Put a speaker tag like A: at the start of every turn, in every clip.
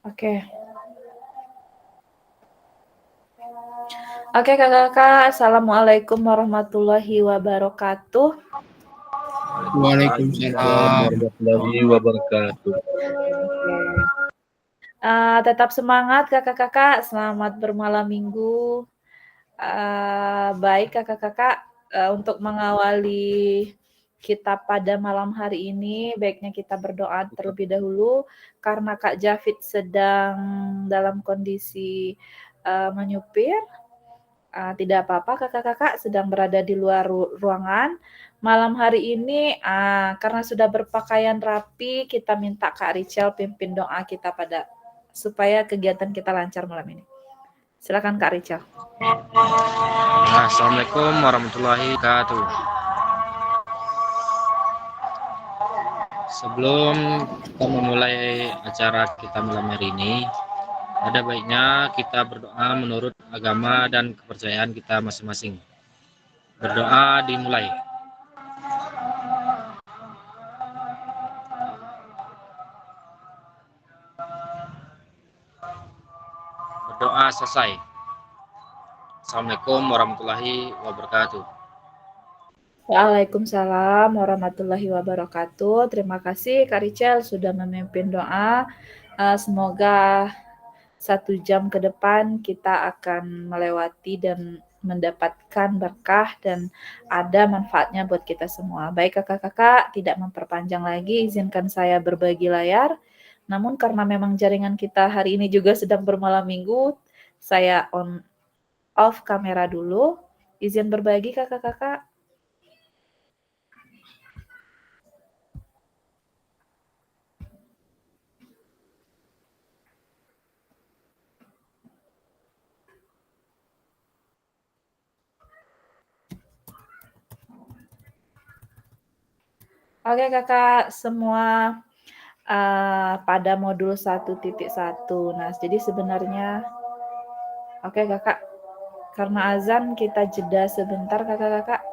A: Oke. Oke, Kakak-kakak. Assalamualaikum warahmatullahi wabarakatuh.
B: Waalaikumsalam warahmatullahi wabarakatuh.
A: Tetap semangat Kakak-kakak. Selamat bermalam minggu. Baik Kakak-kakak, untuk mengawali kita pada malam hari ini, baiknya kita berdoa terlebih dahulu karena Kak Jafid sedang dalam kondisi menyupir. Tidak apa-apa Kakak-kakak sedang berada di luar ruangan. Malam hari ini, karena sudah berpakaian rapi, kita minta Kak Richel pimpin doa kita supaya kegiatan kita lancar malam ini. Silakan Kak Richel.
B: Assalamualaikum warahmatullahi wabarakatuh. Sebelum kita memulai acara kita malam hari ini, ada baiknya kita berdoa menurut agama dan kepercayaan kita masing-masing. Berdoa dimulai. Berdoa selesai. Assalamualaikum warahmatullahi wabarakatuh.
A: Waalaikumsalam warahmatullahi wabarakatuh. Terima kasih Kak Richel sudah memimpin doa. Semoga 1 jam ke depan kita akan melewati dan mendapatkan berkah dan ada manfaatnya buat kita semua. Baik kakak-kakak, tidak memperpanjang lagi, izinkan saya berbagi layar. Namun karena memang jaringan kita hari ini juga sedang bermalam minggu, saya off kamera dulu. Izin berbagi kakak-kakak. Oke kakak, semua pada modul 1.1. Nah, jadi sebenarnya, oke kakak, karena azan kita jeda sebentar kakak-kakak.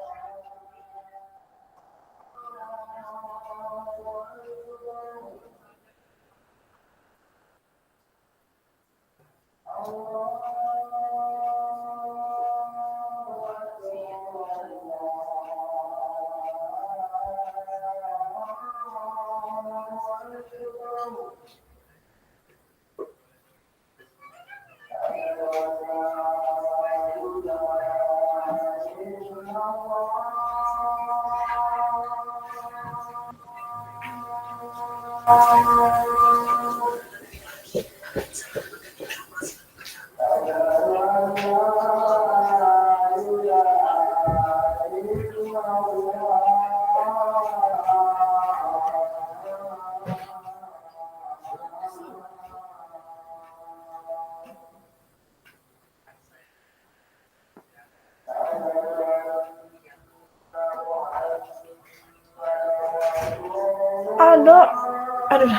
A: Aduh.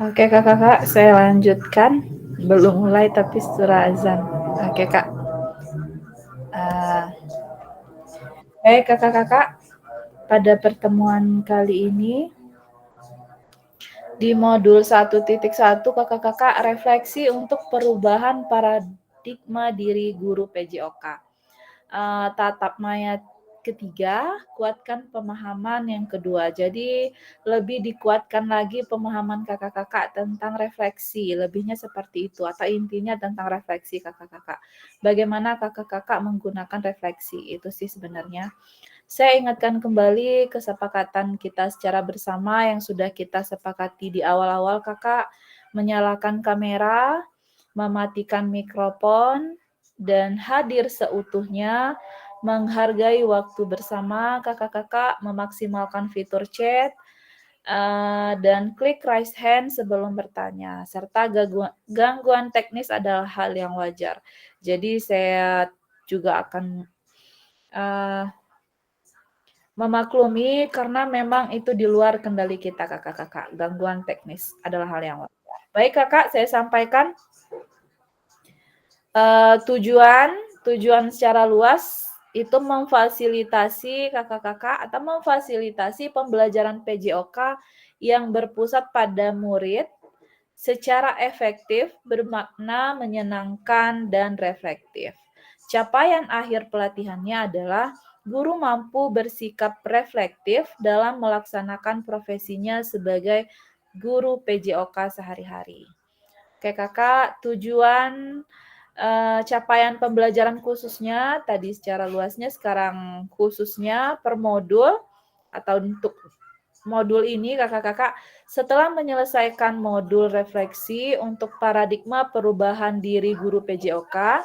A: Oke kakak-kakak, saya lanjutkan. Belum mulai tapi surah azan. Oke kak. Baik kakak-kakak, pada pertemuan kali ini di modul 1.1 kakak-kakak refleksi untuk perubahan paradigma diri guru PJOK. Tatap maya ketiga, kuatkan pemahaman yang kedua. Jadi lebih dikuatkan lagi pemahaman kakak-kakak tentang refleksi. Lebihnya seperti itu atau intinya tentang refleksi kakak-kakak. Bagaimana kakak-kakak menggunakan refleksi itu sih sebenarnya. Saya ingatkan kembali kesepakatan kita secara bersama yang sudah kita sepakati di awal-awal kakak, menyalakan kamera, mematikan mikrofon, dan hadir seutuhnya, menghargai waktu bersama kakak-kakak, memaksimalkan fitur chat, dan klik raise hand sebelum bertanya, serta gangguan teknis adalah hal yang wajar. Jadi saya juga akan memaklumi karena memang itu di luar kendali kita kakak-kakak. Gangguan teknis adalah hal yang wajar. Baik kakak, saya sampaikan tujuan secara luas itu memfasilitasi kakak-kakak atau memfasilitasi pembelajaran PJOK yang berpusat pada murid secara efektif, bermakna, menyenangkan, dan reflektif. Capaian akhir pelatihannya adalah guru mampu bersikap reflektif dalam melaksanakan profesinya sebagai guru PJOK sehari-hari. Oke kakak, tujuan capaian pembelajaran khususnya tadi secara luasnya, sekarang khususnya per modul atau untuk modul ini kakak-kakak setelah menyelesaikan modul refleksi untuk paradigma perubahan diri guru PJOK,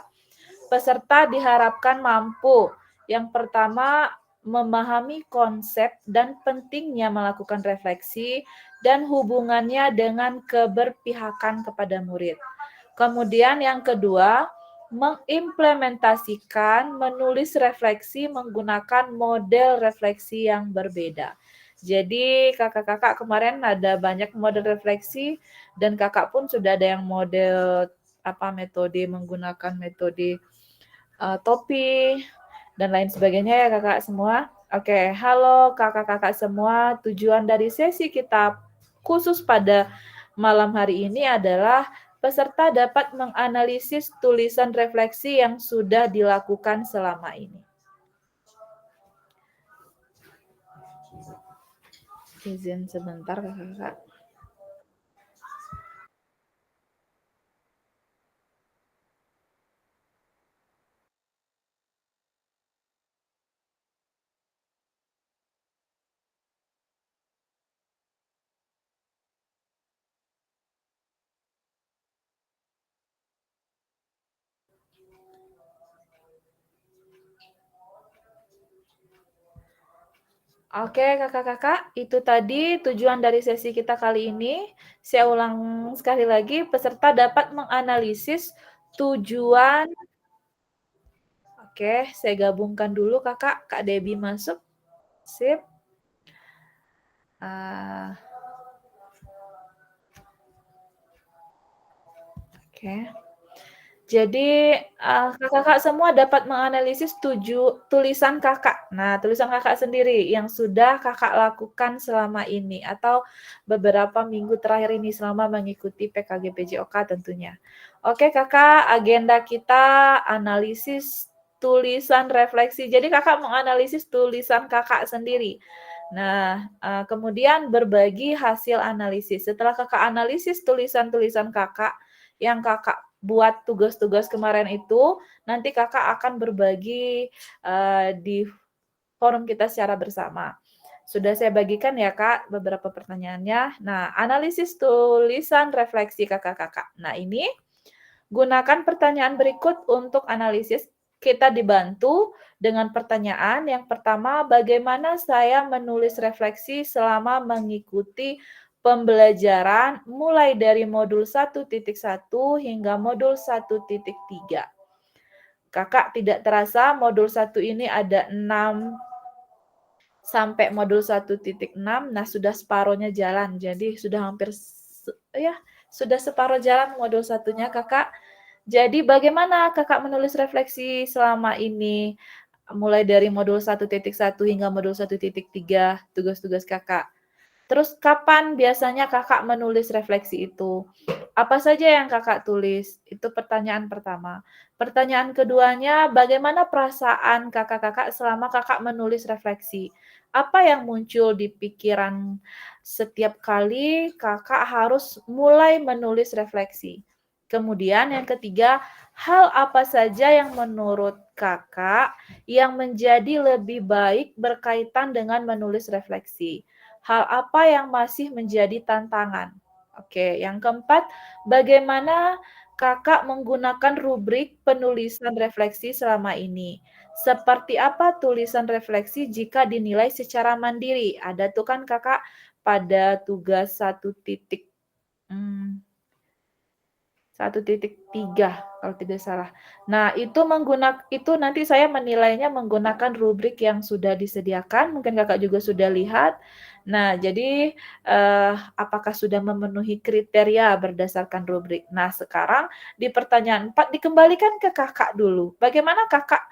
A: peserta diharapkan mampu yang pertama memahami konsep dan pentingnya melakukan refleksi dan hubungannya dengan keberpihakan kepada murid. Kemudian yang kedua, mengimplementasikan menulis refleksi menggunakan model refleksi yang berbeda. Jadi kakak-kakak kemarin ada banyak model refleksi dan kakak pun sudah ada yang model metode menggunakan metode topi dan lain sebagainya ya kakak semua. Oke, halo kakak-kakak semua. Tujuan dari sesi kita khusus pada malam hari ini adalah peserta dapat menganalisis tulisan refleksi yang sudah dilakukan selama ini. Izin sebentar kakak-kakak. Oke kakak-kakak, itu tadi tujuan dari sesi kita kali ini. Saya ulang sekali lagi, peserta dapat menganalisis tujuan. Oke, saya gabungkan dulu kakak. Kak Debbie masuk. Sip. Oke. Jadi kakak-kakak semua dapat menganalisis tulisan kakak. Nah, tulisan kakak sendiri yang sudah kakak lakukan selama ini atau beberapa minggu terakhir ini selama mengikuti PKG PJOK tentunya. Oke kakak, agenda kita analisis tulisan refleksi. Jadi kakak menganalisis tulisan kakak sendiri. Nah, kemudian berbagi hasil analisis. Setelah kakak analisis tulisan-tulisan kakak yang kakak buat tugas-tugas kemarin itu, nanti kakak akan berbagi di forum kita secara bersama. Sudah saya bagikan ya kak beberapa pertanyaannya. Nah, analisis tulisan refleksi kakak-kakak. Nah, ini gunakan pertanyaan berikut untuk analisis. Kita dibantu dengan pertanyaan. Yang pertama, bagaimana saya menulis refleksi selama mengikuti pembelajaran mulai dari modul 1.1 hingga modul 1.3. Kakak tidak terasa modul 1 ini ada 6 sampai modul 1.6. Nah, sudah separohnya jalan. Jadi sudah hampir sudah separuh jalan modul 1-nya Kakak. Jadi bagaimana Kakak menulis refleksi selama ini? Mulai dari modul 1.1 hingga modul 1.3 tugas-tugas Kakak. Terus kapan biasanya Kakak menulis refleksi itu? Apa saja yang Kakak tulis? Itu pertanyaan pertama. Pertanyaan keduanya, bagaimana perasaan Kakak-Kakak selama Kakak menulis refleksi? Apa yang muncul di pikiran setiap kali Kakak harus mulai menulis refleksi? Kemudian yang ketiga, hal apa saja yang menurut Kakak yang menjadi lebih baik berkaitan dengan menulis refleksi? Hal apa yang masih menjadi tantangan? Oke, yang keempat, bagaimana Kakak menggunakan rubrik penulisan refleksi selama ini? Seperti apa tulisan refleksi jika dinilai secara mandiri? Ada tuh kan Kakak pada tugas 1.3 kalau tidak salah. Nah, itu nanti saya menilainya menggunakan rubrik yang sudah disediakan, mungkin Kakak juga sudah lihat. Nah, jadi apakah sudah memenuhi kriteria berdasarkan rubrik? Nah, sekarang di pertanyaan 4 dikembalikan ke Kakak dulu. Bagaimana Kakak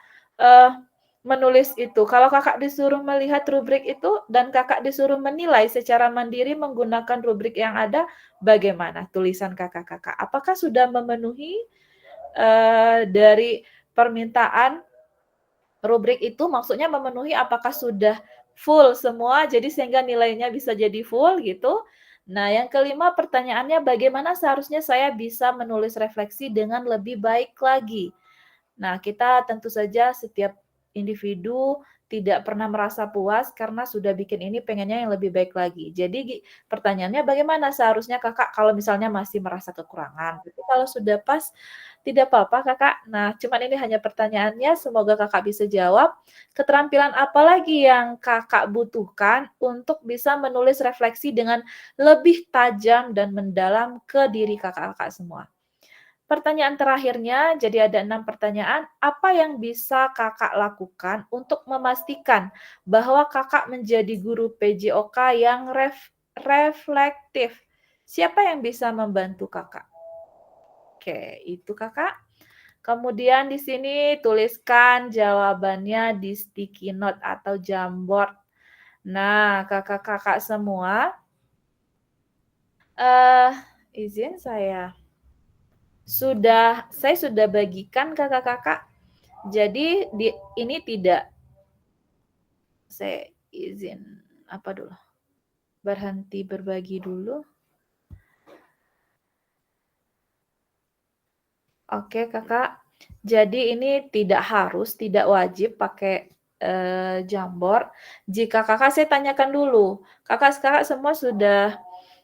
A: menulis itu? Kalau Kakak disuruh melihat rubrik itu dan Kakak disuruh menilai secara mandiri menggunakan rubrik yang ada, bagaimana tulisan Kakak-Kakak? Apakah sudah memenuhi dari permintaan rubrik itu? Maksudnya memenuhi apakah sudah full semua, jadi sehingga nilainya bisa jadi full gitu? Nah, yang kelima pertanyaannya, bagaimana seharusnya saya bisa menulis refleksi dengan lebih baik lagi? Nah, kita tentu saja setiap individu tidak pernah merasa puas karena sudah bikin ini pengennya yang lebih baik lagi. Jadi pertanyaannya bagaimana seharusnya Kakak kalau misalnya masih merasa kekurangan. Tapi kalau sudah pas tidak apa-apa Kakak. Nah, cuman ini hanya pertanyaannya, semoga Kakak bisa jawab. Keterampilan apa lagi yang Kakak butuhkan untuk bisa menulis refleksi dengan lebih tajam dan mendalam ke diri Kakak-Kakak semua? Pertanyaan terakhirnya, jadi ada 6 pertanyaan. Apa yang bisa Kakak lakukan untuk memastikan bahwa Kakak menjadi guru PJOK yang reflektif? Siapa yang bisa membantu Kakak? Oke, itu Kakak. Kemudian di sini tuliskan jawabannya di sticky note atau Jamboard. Nah, Kakak-kakak semua, izin saya sudah bagikan Kakak-kakak. Jadi ini tidak, saya izin apa dulu? Berhenti berbagi dulu. Oke, Kakak. Jadi ini tidak wajib pakai Jamboard. Jika Kakak, saya tanyakan dulu. Kakak semua sudah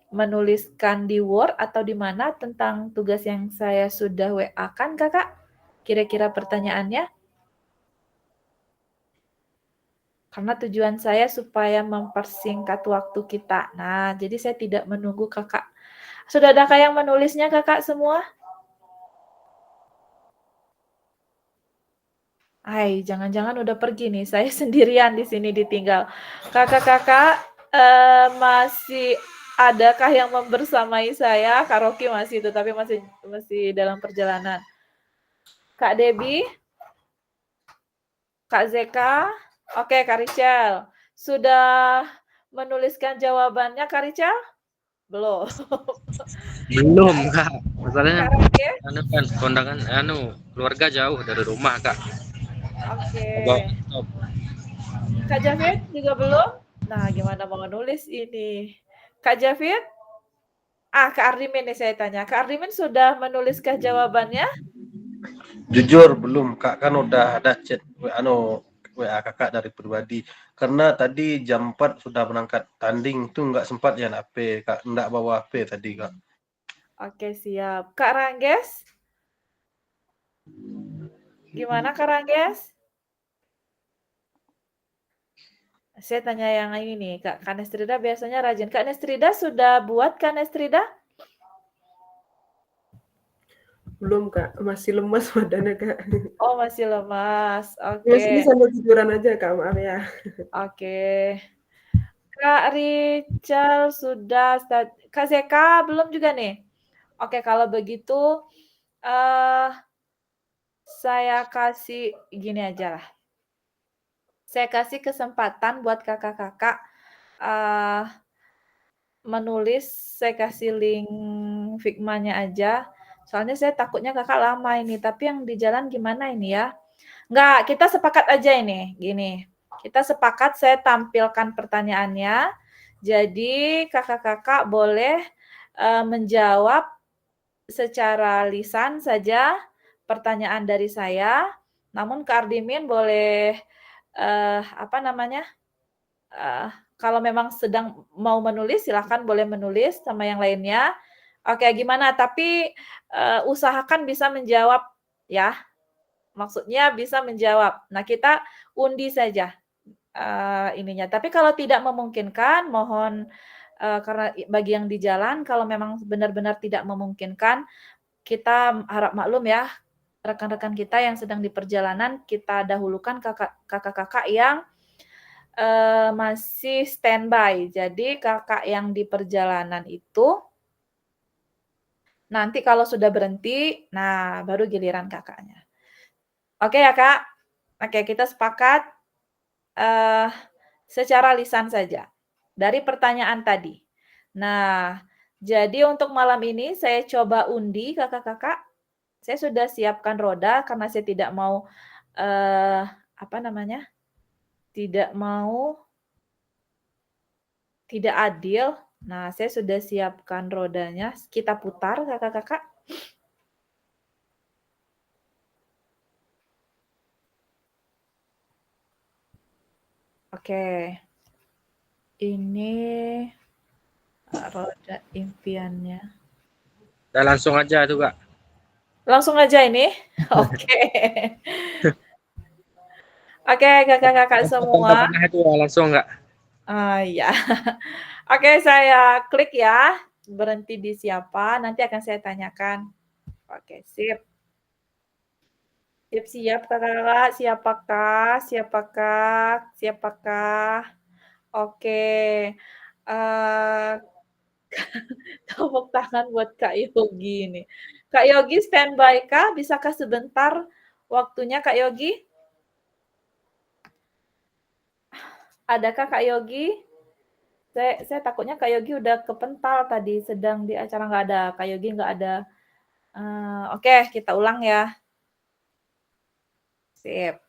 A: menuliskan di Word atau di mana tentang tugas yang saya sudah WA-kan, Kakak? Kira-kira pertanyaannya? Karena tujuan saya supaya mempersingkat waktu kita. Nah, jadi saya tidak menunggu Kakak. Sudah adakah yang menulisnya, Kakak semua? Hai, jangan-jangan udah pergi nih, saya sendirian di sini ditinggal. Kakak-kakak, masih adakah yang membersamai saya? Kak Rocky masih, tetapi masih dalam perjalanan. Kak Debbie? Kak Zeka? Oke, Kak Richel. Sudah menuliskan jawabannya, Kak Richel? Belum.
B: Belum, Kak. Masalahnya
A: Kak Rangge?
B: kan kondangan keluarga jauh dari rumah, Kak.
A: Oke.
B: Bawa laptop.
A: Kak Javid juga belum? Nah, gimana mau nulis ini? Kak Javid? Kak Ardimin nih saya tanya. Kak Ardimin sudah menuliskah jawabannya?
C: Jujur belum Kak, kan udah ada chat WA Kakak dari pribadi. Karena tadi jam 4 sudah berangkat tanding tuh nggak sempat ya HP Kak, nggak bawa HP tadi Kak.
A: Oke, siap. Kak Rangges? Gimana Kak Rangges? Saya tanya yang ini nih, Kak Kanestrida biasanya rajin. Kak Nestrida sudah buat Kak Nestrida?
D: Belum Kak, masih lemas badannya Kak.
A: Oh, masih lemas. Oke.
D: Mas ini sambil tiduran aja Kak, maaf ya.
A: Oke. Kak Richel sudah, Kak Zeka belum juga nih? Oke, kalau begitu saya kasih gini aja lah. Saya kasih kesempatan buat kakak-kakak menulis, saya kasih link Figma-nya aja. Soalnya saya takutnya kakak lama ini, tapi yang di jalan gimana ini ya? Enggak, kita sepakat aja ini, gini. Kita sepakat saya tampilkan pertanyaannya. Jadi kakak-kakak boleh menjawab secara lisan saja pertanyaan dari saya. Namun Kak Ardimin boleh kalau memang sedang mau menulis silahkan boleh menulis sama yang lainnya. Oke, gimana? Tapi usahakan bisa menjawab ya. Maksudnya bisa menjawab. Nah, kita undi saja ininya. Tapi kalau tidak memungkinkan, mohon karena bagi yang di jalan, kalau memang benar-benar tidak memungkinkan, kita harap maklum ya, rekan-rekan kita yang sedang di perjalanan, kita dahulukan kakak-kakak yang masih standby. Jadi kakak yang di perjalanan itu, nanti kalau sudah berhenti, nah baru giliran kakaknya. Oke ya Kak? Oke, kita sepakat secara lisan saja dari pertanyaan tadi. Nah, jadi untuk malam ini saya coba undi kakak-kakak. Saya sudah siapkan roda karena saya tidak mau tidak adil. Nah, saya sudah siapkan rodanya. Kita putar kakak-kakak. Oke. Ini roda impiannya.
B: Udah langsung aja tuh Kak.
A: Langsung aja ini. Oke. Oke, kakak-kakak semua.
B: Panah itu langsung nggak?
A: Ya. Oke, saya klik ya. Berhenti di siapa, nanti akan saya tanyakan. Oke, sip. Siap-siap kakak, siapakah? Siapakah? Siapakah? Oke. Tepuk tangan buat Kak Yogi nih. Kak Yogi standby kah? Bisakah sebentar waktunya Kak Yogi? Adakah Kak Yogi? Saya takutnya Kak Yogi udah kepental tadi, sedang di acara nggak ada. Kak Yogi nggak ada. Oke, kita ulang ya. Sip.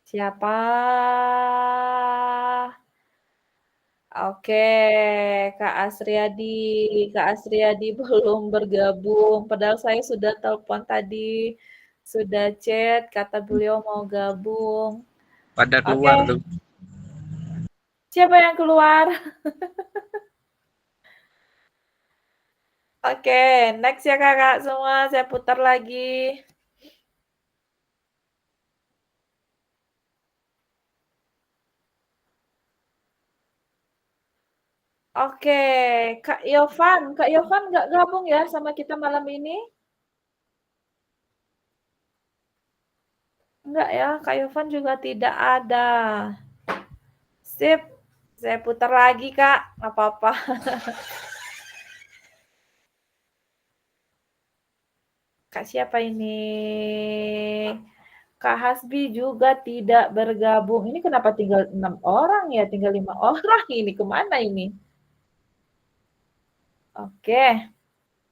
A: Siapa? Oke, Kak Asriadi belum bergabung, padahal saya sudah telepon tadi, sudah chat, kata beliau mau gabung.
B: Pada
A: Oke,
B: keluar tuh.
A: siapa yang keluar? Oke, next ya kakak semua, saya putar lagi. Oke, Kak Yovan nggak gabung ya sama kita malam ini? Enggak ya, Kak Yovan juga tidak ada. Sip, saya putar lagi Kak, nggak apa-apa. Kak siapa ini? Kak Hasbi juga tidak bergabung. Ini kenapa tinggal 6 orang ya? Tinggal 5 orang ini. Kemana ini? Oke.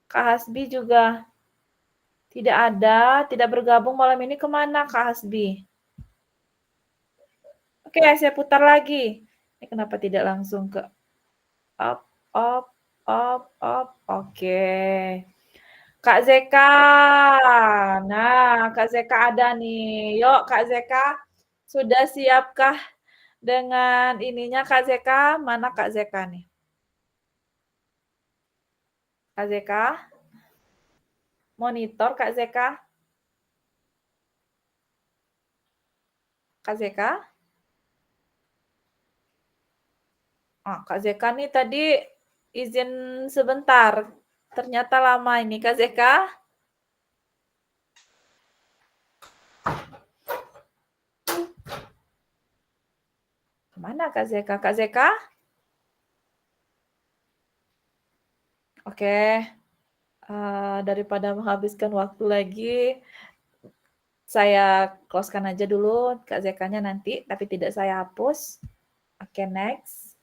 A: Kak Hasbi juga tidak ada, tidak bergabung malam ini. Kemana Kak Hasbi? Oke, saya putar lagi. Ini kenapa tidak langsung ke up, up, up, up. Oke. Kak Zeka. Nah, Kak Zeka ada nih. Yuk, Kak Zeka. Sudah siapkah dengan ininya Kak Zeka? Mana Kak Zeka nih? Kak Zeka? Monitor Kak Zeka? Kak Zeka? Oh, Kak Zeka nih tadi izin sebentar. Ternyata lama ini Kak Zeka. Mana Kak Zeka? Kak Zeka? Oke. Daripada menghabiskan waktu lagi, saya close-kan aja dulu Kak Zekanya nanti, tapi tidak saya hapus. Oke, next.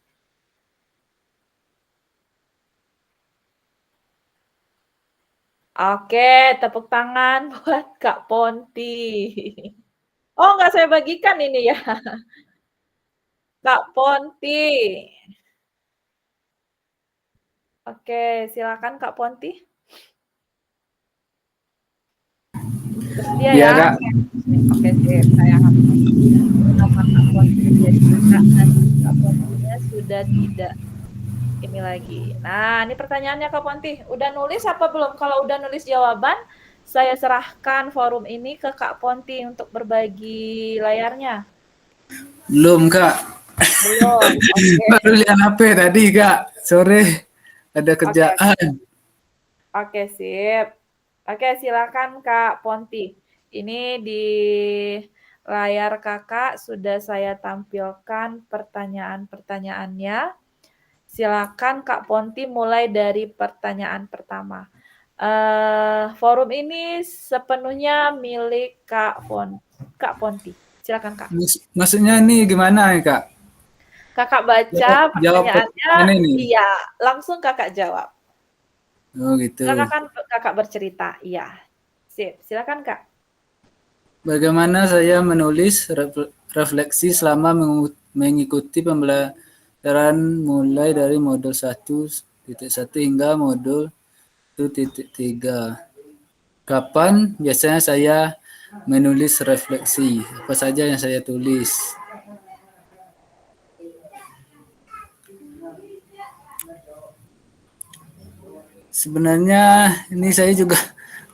A: Oke, tepuk tangan buat Kak Ponti. Oh, nggak saya bagikan ini ya. Kak Ponti. Oke, silakan Kak Ponti. Bersedia
E: Iya,
A: ya?
E: Kak.
A: Oke, sip. Saya hapus nama Kak Ponti menjadi kakak dan Kak Pontinya sudah tidak ini lagi. Nah, ini pertanyaannya Kak Ponti. Udah nulis apa belum? Kalau udah nulis jawaban, saya serahkan forum ini ke Kak Ponti untuk berbagi layarnya.
E: Belum, Kak.
A: Belum. Oke.
E: Baru lihat HP tadi, Kak. Sore ada
A: Oke.
E: kerjaan.
A: Oke, sip. Oke, silakan Kak Ponti. Ini di layar Kakak sudah saya tampilkan pertanyaan-pertanyaannya. Silakan Kak Ponti mulai dari pertanyaan pertama. Forum ini sepenuhnya milik Kak Ponti. Silakan Kak.
E: Maksudnya ini gimana nih, Kak?
A: Kakak baca
E: Jawab
A: pertanyaannya,
E: pertanyaan ini.
A: iya, langsung Kakak jawab.
E: Oh, gitu.
A: Silakan Kakak bercerita, iya. Sip, silakan Kak.
E: Bagaimana saya menulis refleksi selama mengikuti pembelajaran mulai dari modul 1.1 hingga modul 1.3. Kapan biasanya saya menulis refleksi? Apa saja yang saya tulis? Sebenarnya ini saya juga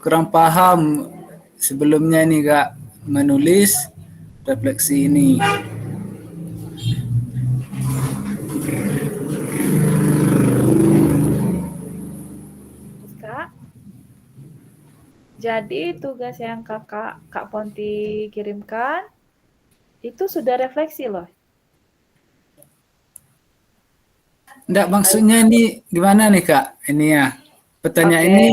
E: kurang paham sebelumnya nih, Kak, menulis refleksi ini.
A: Kak. Jadi tugas yang Kak Ponti kirimkan itu sudah refleksi loh.
E: Enggak, maksudnya ini gimana nih, Kak? Ini ya. Pertanyaan
A: Oke.
E: ini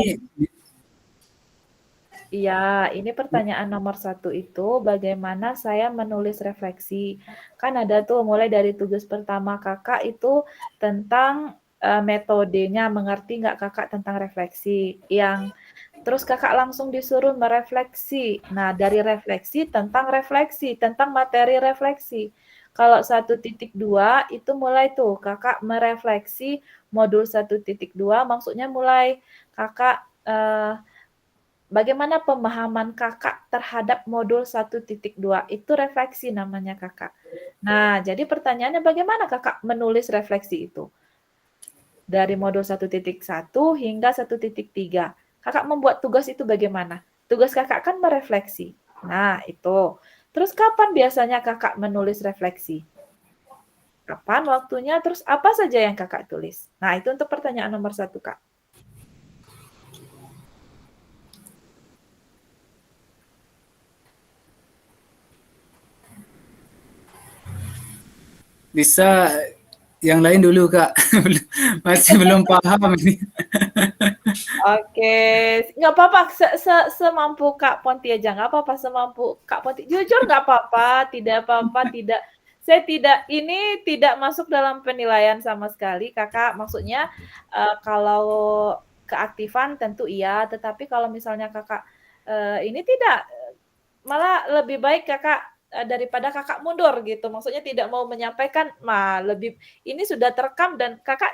A: Iya, ini pertanyaan nomor 1 itu bagaimana saya menulis refleksi. Kan ada tuh mulai dari tugas pertama Kakak itu tentang metodenya, mengerti nggak Kakak tentang refleksi. Terus Kakak langsung disuruh merefleksi. Nah, dari refleksi, tentang materi refleksi. Kalau 1.2 itu mulai tuh Kakak merefleksi modul 1.2, maksudnya mulai Kakak bagaimana pemahaman Kakak terhadap modul 1.2? Itu refleksi namanya Kakak. Nah, jadi pertanyaannya bagaimana Kakak menulis refleksi itu? Dari modul 1.1 hingga 1.3. Kakak membuat tugas itu bagaimana? Tugas Kakak kan merefleksi. Nah, itu. Terus kapan biasanya Kakak menulis refleksi? Kapan waktunya? Terus apa saja yang Kakak tulis? Nah, itu untuk pertanyaan nomor 1, Kak.
E: bisa yang lain dulu, Kak. Masih belum paham ini.
A: Oke, nggak apa-apa, semampu Kak Ponti aja, nggak apa-apa semampu Kak Ponti. Jujur nggak apa-apa, tidak apa-apa, saya ini tidak masuk dalam penilaian sama sekali, Kakak. Maksudnya kalau keaktifan tentu iya, tetapi kalau misalnya Kakak ini tidak, malah lebih baik Kakak daripada Kakak mundur gitu. Maksudnya tidak mau menyampaikan, ini sudah terekam dan Kakak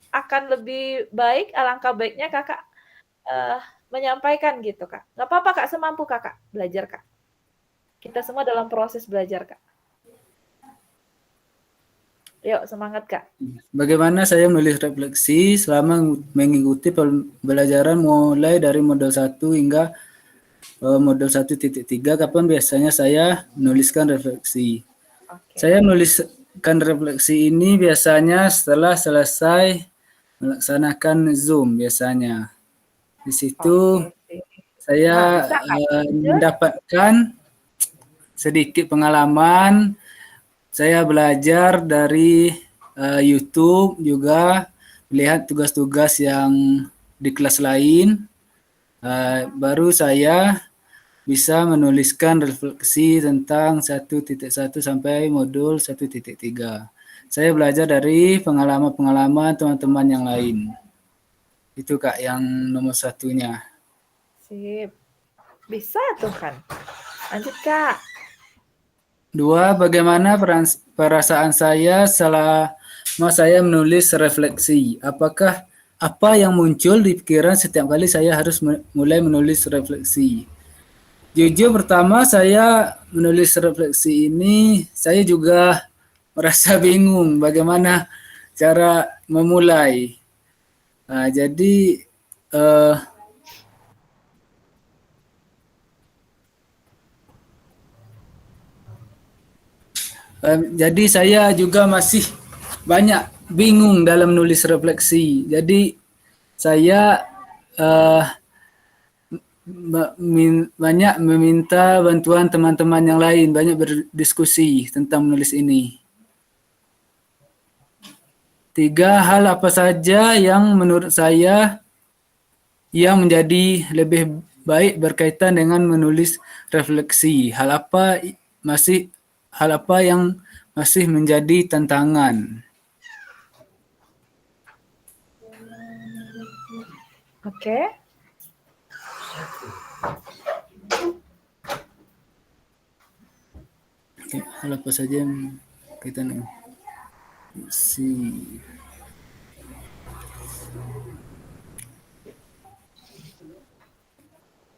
A: akan lebih baik, alangkah baiknya Kakak menyampaikan gitu, Kak. Nggak apa-apa, Kak, semampu Kakak belajar, Kak. Kita semua dalam proses belajar, Kak. Yuk, semangat, Kak.
E: Bagaimana saya menulis refleksi selama mengikuti pembelajaran mulai dari modul 1 hingga modul 1.3? Kapan biasanya saya menuliskan refleksi?
A: Oke.
E: Saya menuliskan refleksi ini biasanya setelah selesai melaksanakan Zoom biasanya. Di situ
A: Oke.
E: saya
A: Bisa, Kak?
E: mendapatkan sedikit pengalaman saya belajar dari YouTube, juga melihat tugas-tugas yang di kelas lain. Baru saya bisa menuliskan refleksi tentang 1.1 sampai modul 1.3. Saya belajar dari pengalaman-pengalaman teman-teman yang lain. Itu Kak yang nomor satunya.
A: Sip. Bisa tuh kan. Lanjut Kak.
E: 2. Bagaimana perasaan saya selama saya menulis refleksi? Apakah apa yang muncul di pikiran setiap kali saya harus mulai menulis refleksi? Jujur pertama saya menulis refleksi ini, saya juga merasa bingung bagaimana cara memulai. Jadi jadi saya juga masih banyak bingung dalam menulis refleksi. Jadi saya banyak meminta bantuan teman-teman yang lain, banyak berdiskusi tentang menulis ini. 3. Hal apa saja yang menurut saya yang menjadi lebih baik berkaitan dengan menulis refleksi? Hal apa yang masih menjadi tantangan?
A: Oke.
E: Hal apa saja yang berkaitan dengan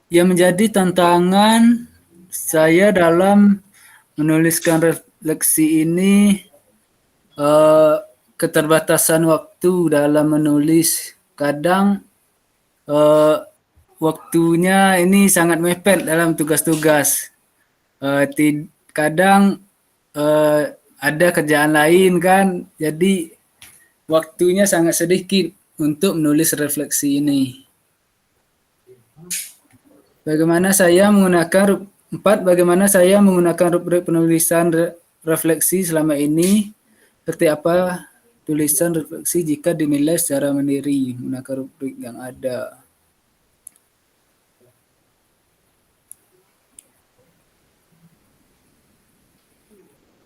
E: yang menjadi tantangan saya dalam menuliskan refleksi ini, keterbatasan waktu dalam menulis. Kadang waktunya ini sangat mepet dalam tugas-tugas. Kadang ada kerjaan lain kan, jadi waktunya sangat sedikit untuk menulis refleksi ini. Bagaimana saya menggunakan rubrik penulisan refleksi selama ini? Seperti apa tulisan refleksi jika dinilai secara mandiri menggunakan rubrik yang ada?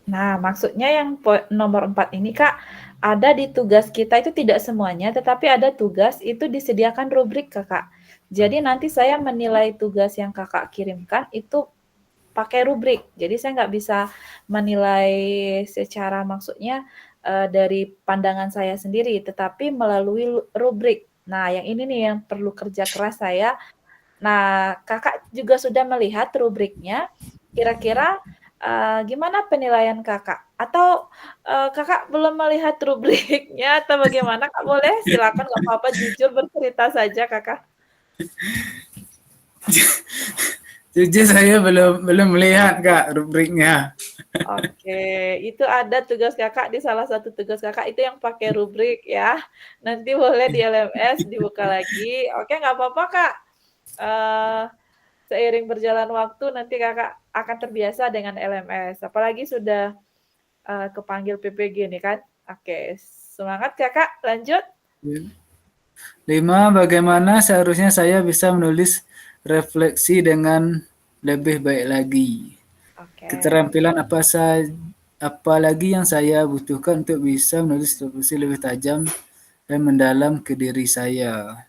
A: Nah, maksudnya yang nomor 4 ini Kak, ada di tugas kita itu tidak semuanya, tetapi ada tugas itu disediakan rubrik Kakak. Jadi nanti saya menilai tugas yang Kakak kirimkan itu pakai rubrik. Jadi saya nggak bisa menilai secara maksudnya dari pandangan saya sendiri, tetapi melalui rubrik. Nah, yang ini nih yang perlu kerja keras saya. Nah, Kakak juga sudah melihat rubriknya. Kira-kira gimana penilaian Kakak? Atau Kakak belum melihat rubriknya atau bagaimana? Kak, boleh silakan, nggak apa-apa, jujur bercerita saja Kakak.
E: Jujur saya belum melihat Kak rubriknya.
A: Oke, itu ada tugas Kakak di salah satu tugas Kakak itu yang pakai rubrik ya. Nanti boleh di LMS dibuka lagi. Oke, nggak apa-apa Kak. Seiring berjalan waktu nanti Kakak akan terbiasa dengan LMS. Apalagi sudah kepanggil PPG nih kan. Oke, semangat Kakak, lanjut.
E: 5. Bagaimana seharusnya saya bisa menulis refleksi dengan lebih baik lagi?
A: Oke.
E: Keterampilan apa lagi yang saya butuhkan untuk bisa menulis refleksi lebih tajam dan mendalam ke diri saya?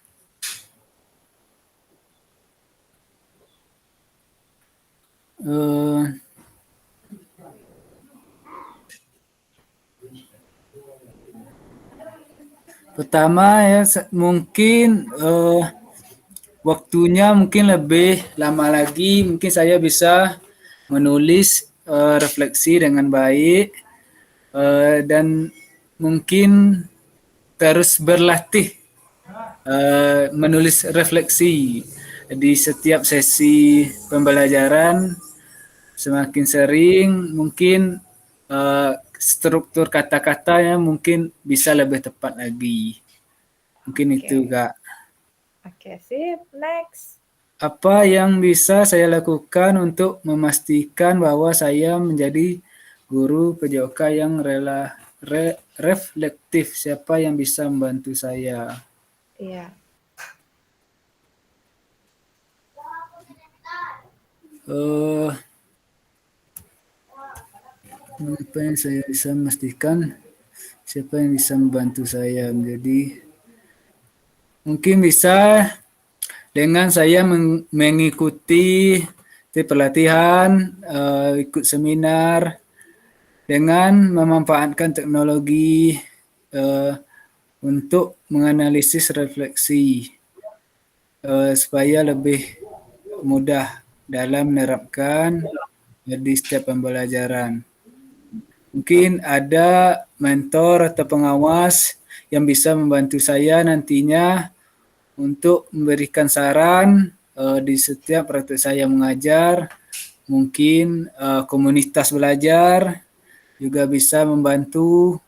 E: Pertama ya mungkin waktunya mungkin lebih lama lagi, mungkin saya bisa menulis refleksi dengan baik, dan mungkin terus berlatih menulis refleksi di setiap sesi pembelajaran. Semakin sering mungkin struktur kata-katanya mungkin bisa lebih tepat lagi. Mungkin itu Kak.
A: Oke, sip. Next.
E: Apa yang bisa saya lakukan untuk memastikan bahwa saya menjadi guru PJOK yang reflektif. Siapa yang bisa membantu saya?
A: Iya.
E: Eh, apa yang saya bisa memastikan? Siapa yang bisa membantu saya menjadi? Mungkin bisa dengan saya mengikuti pelatihan, ikut seminar, dengan memanfaatkan teknologi untuk menganalisis refleksi supaya lebih mudah dalam menerapkan di setiap pembelajaran. Mungkin ada mentor atau pengawas yang bisa membantu saya nantinya untuk memberikan saran di setiap praktek saya mengajar. Mungkin komunitas belajar juga bisa membantu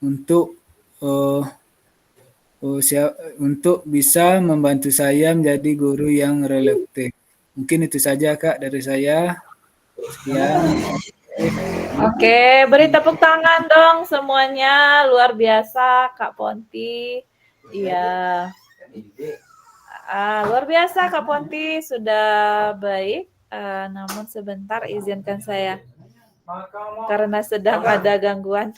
E: untuk untuk bisa membantu saya menjadi guru yang relevan. Mungkin itu saja Kak dari saya. Sekian.
A: Oke, beri tepuk tangan dong semuanya. Luar biasa Kak Ponti. Iya. Luar biasa Kak Ponti, sudah baik. Namun sebentar izinkan saya karena sedang ada gangguan.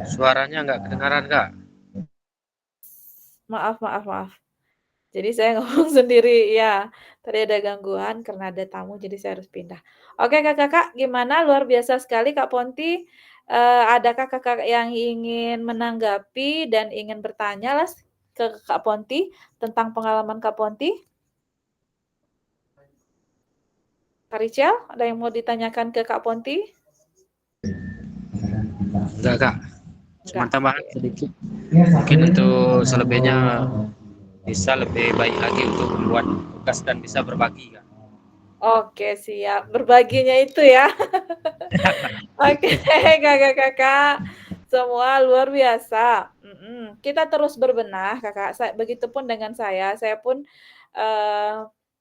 B: Suaranya nggak kedengaran, Kak.
A: Maaf. Jadi saya ngomong sendiri ya. Tadi ada gangguan karena ada tamu jadi saya harus pindah. Oke Kakak-kakak, gimana? Luar biasa sekali Kak Ponti. Adakah Kakak yang ingin menanggapi dan ingin bertanya lah ke Kak Ponti tentang pengalaman Kak Ponti? Kak Richel, ada yang mau ditanyakan ke Kak Ponti?
B: Enggak, Kak. Cuma
A: Enggak.
B: tambahan sedikit. Mungkin untuk selebihnya bisa lebih baik lagi untuk membuat tugas dan bisa berbagi, Kak.
A: Oke, siap. Berbaginya itu ya. Oke, Kakak-kakak. Semua luar biasa. Kita terus berbenah, Kakak. Begitupun dengan saya. Saya pun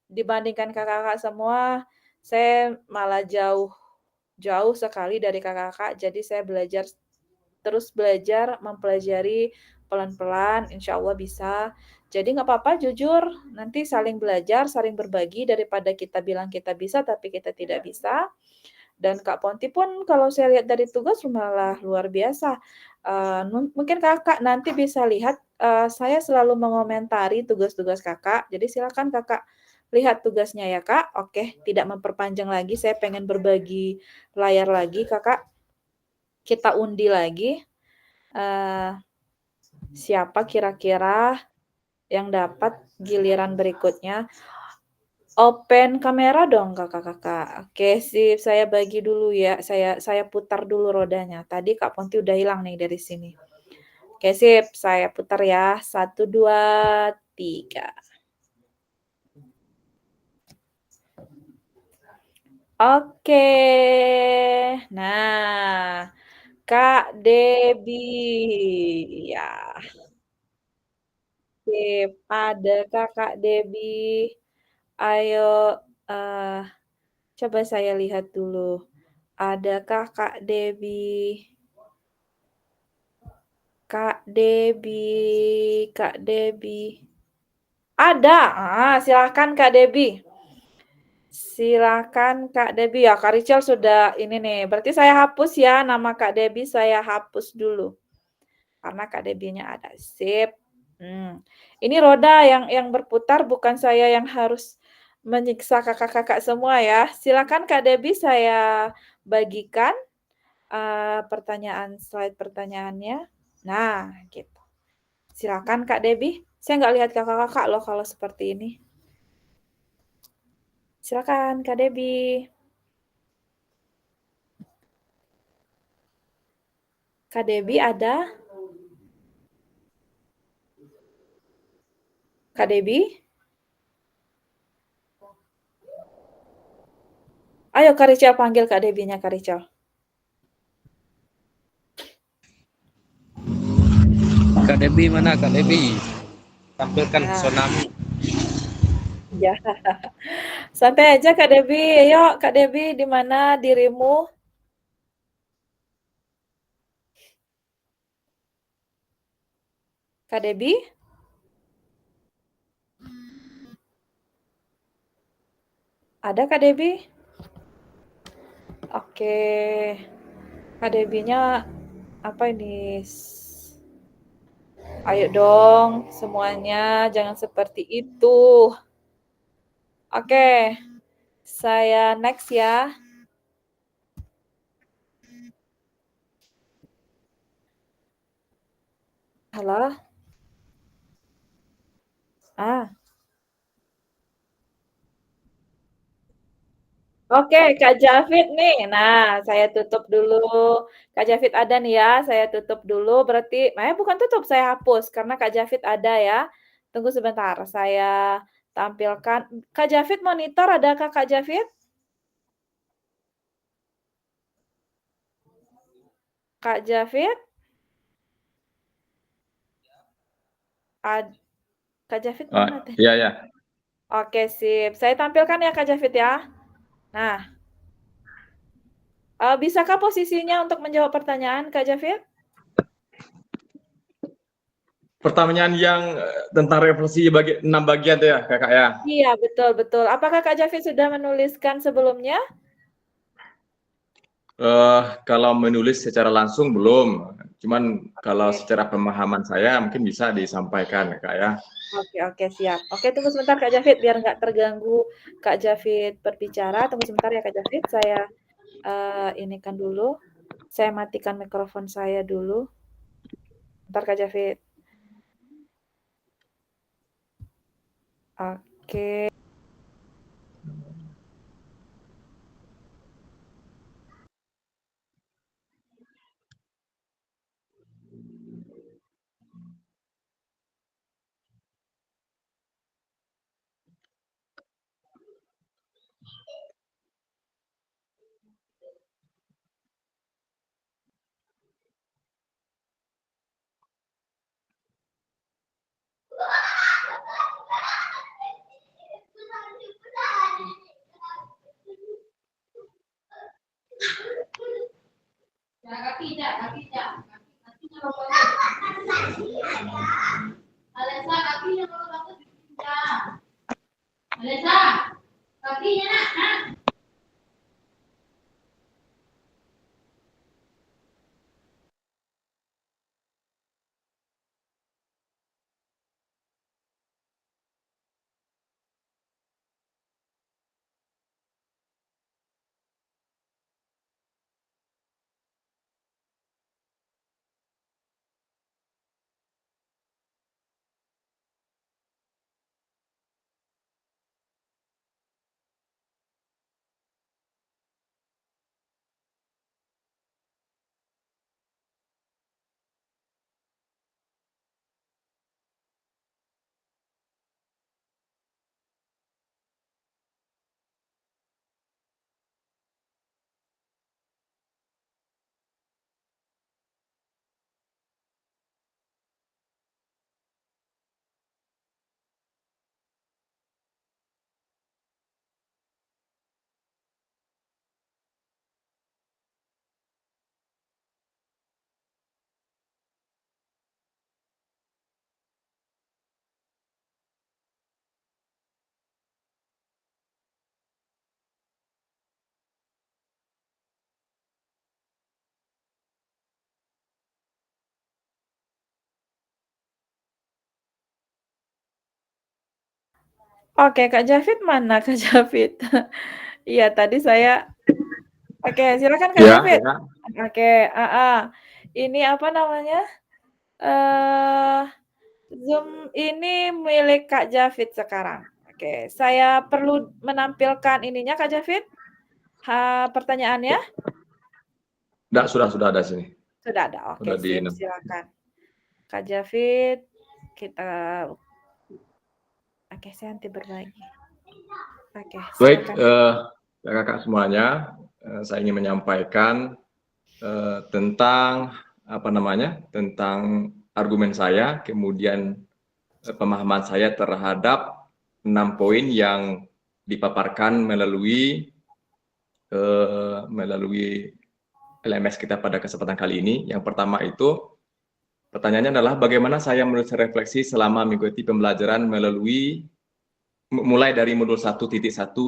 A: dibandingkan kakak-kakak semua, saya malah jauh sekali dari kakak-kakak. Jadi saya terus belajar, mempelajari pelan-pelan, insya Allah bisa. Jadi nggak apa-apa, jujur, nanti saling belajar, saling berbagi daripada kita bilang kita bisa tapi kita tidak bisa. Dan Kak Ponti pun kalau saya lihat dari tugas malah luar biasa. Mungkin Kakak nanti bisa lihat, saya selalu mengomentari tugas-tugas Kakak, jadi silakan Kakak lihat tugasnya ya Kak. Oke, tidak memperpanjang lagi, saya pengen berbagi layar lagi Kakak. Kita undi lagi, siapa kira-kira yang dapat giliran berikutnya. Open kamera dong Kakak-kakak. Oke sip, saya bagi dulu ya, saya putar dulu rodanya. Tadi Kak Ponti udah hilang nih dari sini. Oke sip, saya putar ya. 1, 2, 3. Oke. Nah, Kak Debi. Ya, sip. Adakah Kak Debi? Ayo, eh, coba saya lihat dulu. Adakah Kak Debi? Kak Debi, Kak Debi. Ada. Silakan Kak Debi. Silakan Kak Debi. Ya, Kak Richel sudah ini nih. Berarti saya hapus ya nama Kak Debi, saya hapus dulu. Karena Kak Debinya ada. Sip. Ini roda yang berputar, bukan saya yang harus menyiksa kakak-kakak semua ya. Silakan Kak Debi, saya bagikan slide pertanyaannya. Nah, gitu. Silakan Kak Debi. Saya nggak lihat kakak-kakak loh kalau seperti ini. Silakan Kak Debi. Kak Debi ada? Kak Debi? Ayo Kak Richel panggil Kak Debinya Kak Richel.
B: Kak Debi mana Kak Debi? Tampilkan
A: Ya.
B: pesonamu.
A: Ya. Santai aja Kak Debi. Ayo Kak Debi, di mana dirimu? Kak Debi? Ada Kak Debi? Oke. Kak Debinya apa ini? Ayo dong semuanya, jangan seperti itu. Oke. Saya next ya. Halo? Oke, Kak Javid nih. Nah, saya tutup dulu. Kak Javid ada nih ya, saya tutup dulu. Berarti, bukan tutup, saya hapus karena Kak Javid ada ya. Tunggu sebentar, saya tampilkan. Kak Javid monitor, adakah Kak Javid? Kak Javid? Kak Javid mana teh?
F: Iya, ya.
A: Oke, sip. Saya tampilkan ya Kak Javid ya. Nah, bisakah posisinya untuk menjawab pertanyaan Kak Javid?
F: Pertanyaan yang tentang revolusi 6 bagian tuh ya, Kakak ya.
A: Iya, betul, betul. Apakah Kak Javid sudah menuliskan sebelumnya?
F: Kalau menulis secara langsung belum, cuman kalau
A: Oke.
F: secara pemahaman saya mungkin bisa disampaikan, Kak ya.
A: Oke, siap. Oke, tunggu sebentar Kak Javid, biar nggak terganggu Kak Javid berbicara. Tunggu sebentar ya Kak Javid, saya inikan dulu. Saya matikan mikrofon saya dulu. Bentar Kak Javid. Oke. Oke, Kak Jafid mana Kak Jafid? Iya, tadi saya oke, silakan Kak
F: Ya,
A: Jafid.
F: ya.
A: Oke, ini apa namanya? Eh, Zoom ini milik Kak Jafid sekarang. Oke, saya perlu menampilkan ininya Kak Jafid? Pertanyaannya?
F: Sudah ada sini.
A: Sudah ada. Oke,
F: Sudah di
A: sip, silakan. Kak Jafid, kita oke, saya nanti berbagi. Oke,
F: Baik,
A: silakan.
F: kakak semuanya, saya ingin menyampaikan tentang apa namanya, tentang argumen saya, kemudian pemahaman saya terhadap 6 poin yang dipaparkan melalui LMS kita pada kesempatan kali ini. Yang pertama itu, pertanyaannya adalah bagaimana saya menulis refleksi selama mengikuti pembelajaran mulai dari modul 1.1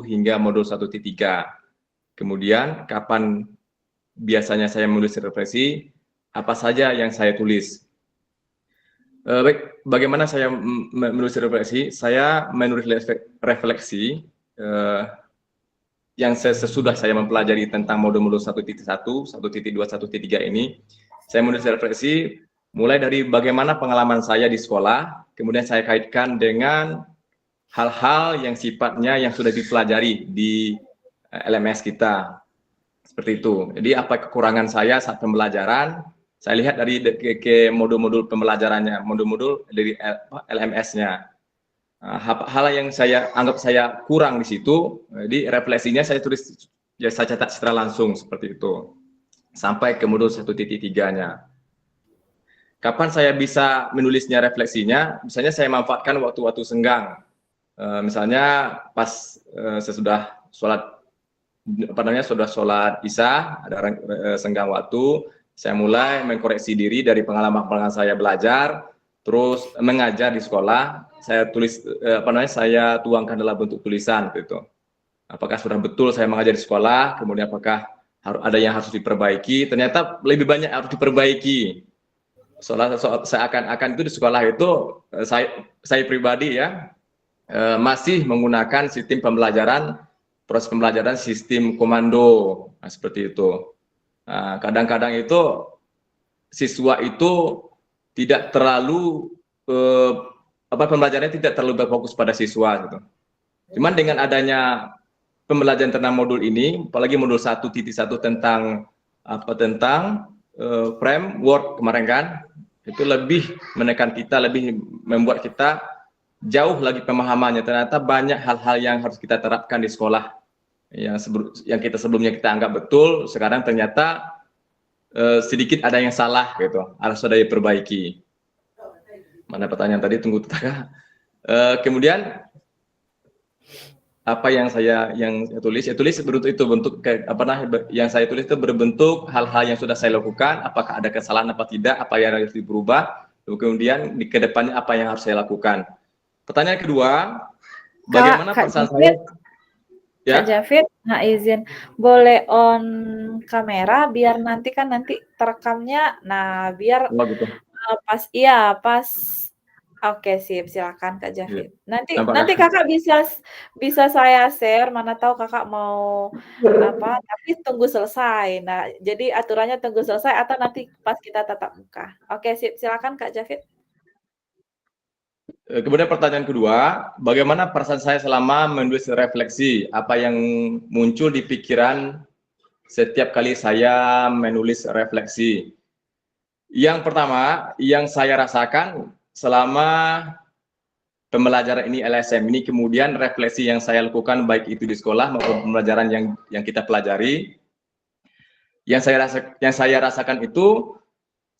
F: hingga modul 1.3. Kemudian, kapan biasanya saya menulis refleksi, apa saja yang saya tulis. Baik, bagaimana saya menulis refleksi? Saya menulis refleksi yang sesudah saya mempelajari tentang modul-modul 1.1, 1.2, 1.3 ini. Saya menulis refleksi mulai dari bagaimana pengalaman saya di sekolah, kemudian saya kaitkan dengan hal-hal yang sifatnya yang sudah dipelajari di LMS kita. Seperti itu. Jadi apa kekurangan saya saat pembelajaran, saya lihat dari ke modul-modul pembelajarannya, modul-modul dari LMS-nya. Hal yang saya anggap saya kurang di situ, jadi refleksinya saya tulis, ya saya catat secara langsung seperti itu. Sampai ke modul 1.3-nya. Kapan saya bisa menulisnya refleksinya? Misalnya saya manfaatkan waktu-waktu senggang. Misalnya pas sesudah sholat sudah sholat Isya, ada senggang waktu, saya mulai mengkoreksi diri dari pengalaman-pengalaman saya belajar, terus mengajar di sekolah, saya tulis saya tuangkan dalam bentuk tulisan gitu. Apakah sudah betul saya mengajar di sekolah, kemudian apakah ada yang harus diperbaiki? Ternyata lebih banyak harus diperbaiki. Seakan-akan itu di sekolah itu saya pribadi ya masih menggunakan sistem pembelajaran, proses pembelajaran sistem komando, seperti itu. Kadang-kadang itu siswa itu tidak terlalu pembelajarannya tidak terlalu berfokus pada siswa gitu. Cuman dengan adanya pembelajaran tentang modul ini, apalagi modul 1.1 tentang framework kemarin kan, itu lebih menekan kita, lebih membuat kita jauh lagi pemahamannya. Ternyata banyak hal-hal yang harus kita terapkan di sekolah yang kita sebelumnya kita anggap betul, sekarang ternyata sedikit ada yang salah gitu, harus ada diperbaiki. Mana pertanyaan tadi, tunggu tetangga. Kemudian apa yang saya tulis berbentuk itu, yang saya tulis itu berbentuk hal-hal yang sudah saya lakukan, apakah ada kesalahan apa tidak, apa yang harus berubah, kemudian di kedepannya apa yang harus saya lakukan. Pertanyaan kedua, bagaimana perasaan saya?
A: Ya? Kak Jafid, izin boleh on kamera biar nanti terekamnya, biar
F: gitu.
A: pas oke, sip, silakan Kak Jafid. Nanti kakak bisa saya share, mana tahu kakak mau tapi tunggu selesai. Nah, jadi aturannya tunggu selesai atau nanti pas kita tatap muka. Oke, sip, silakan Kak Jafid.
F: Kemudian pertanyaan kedua, bagaimana perasaan saya selama menulis refleksi? Apa yang muncul di pikiran setiap kali saya menulis refleksi? Yang pertama, yang saya rasakan selama pembelajaran ini LSM ini, kemudian refleksi yang saya lakukan baik itu di sekolah maupun pembelajaran yang kita pelajari, yang saya rasakan itu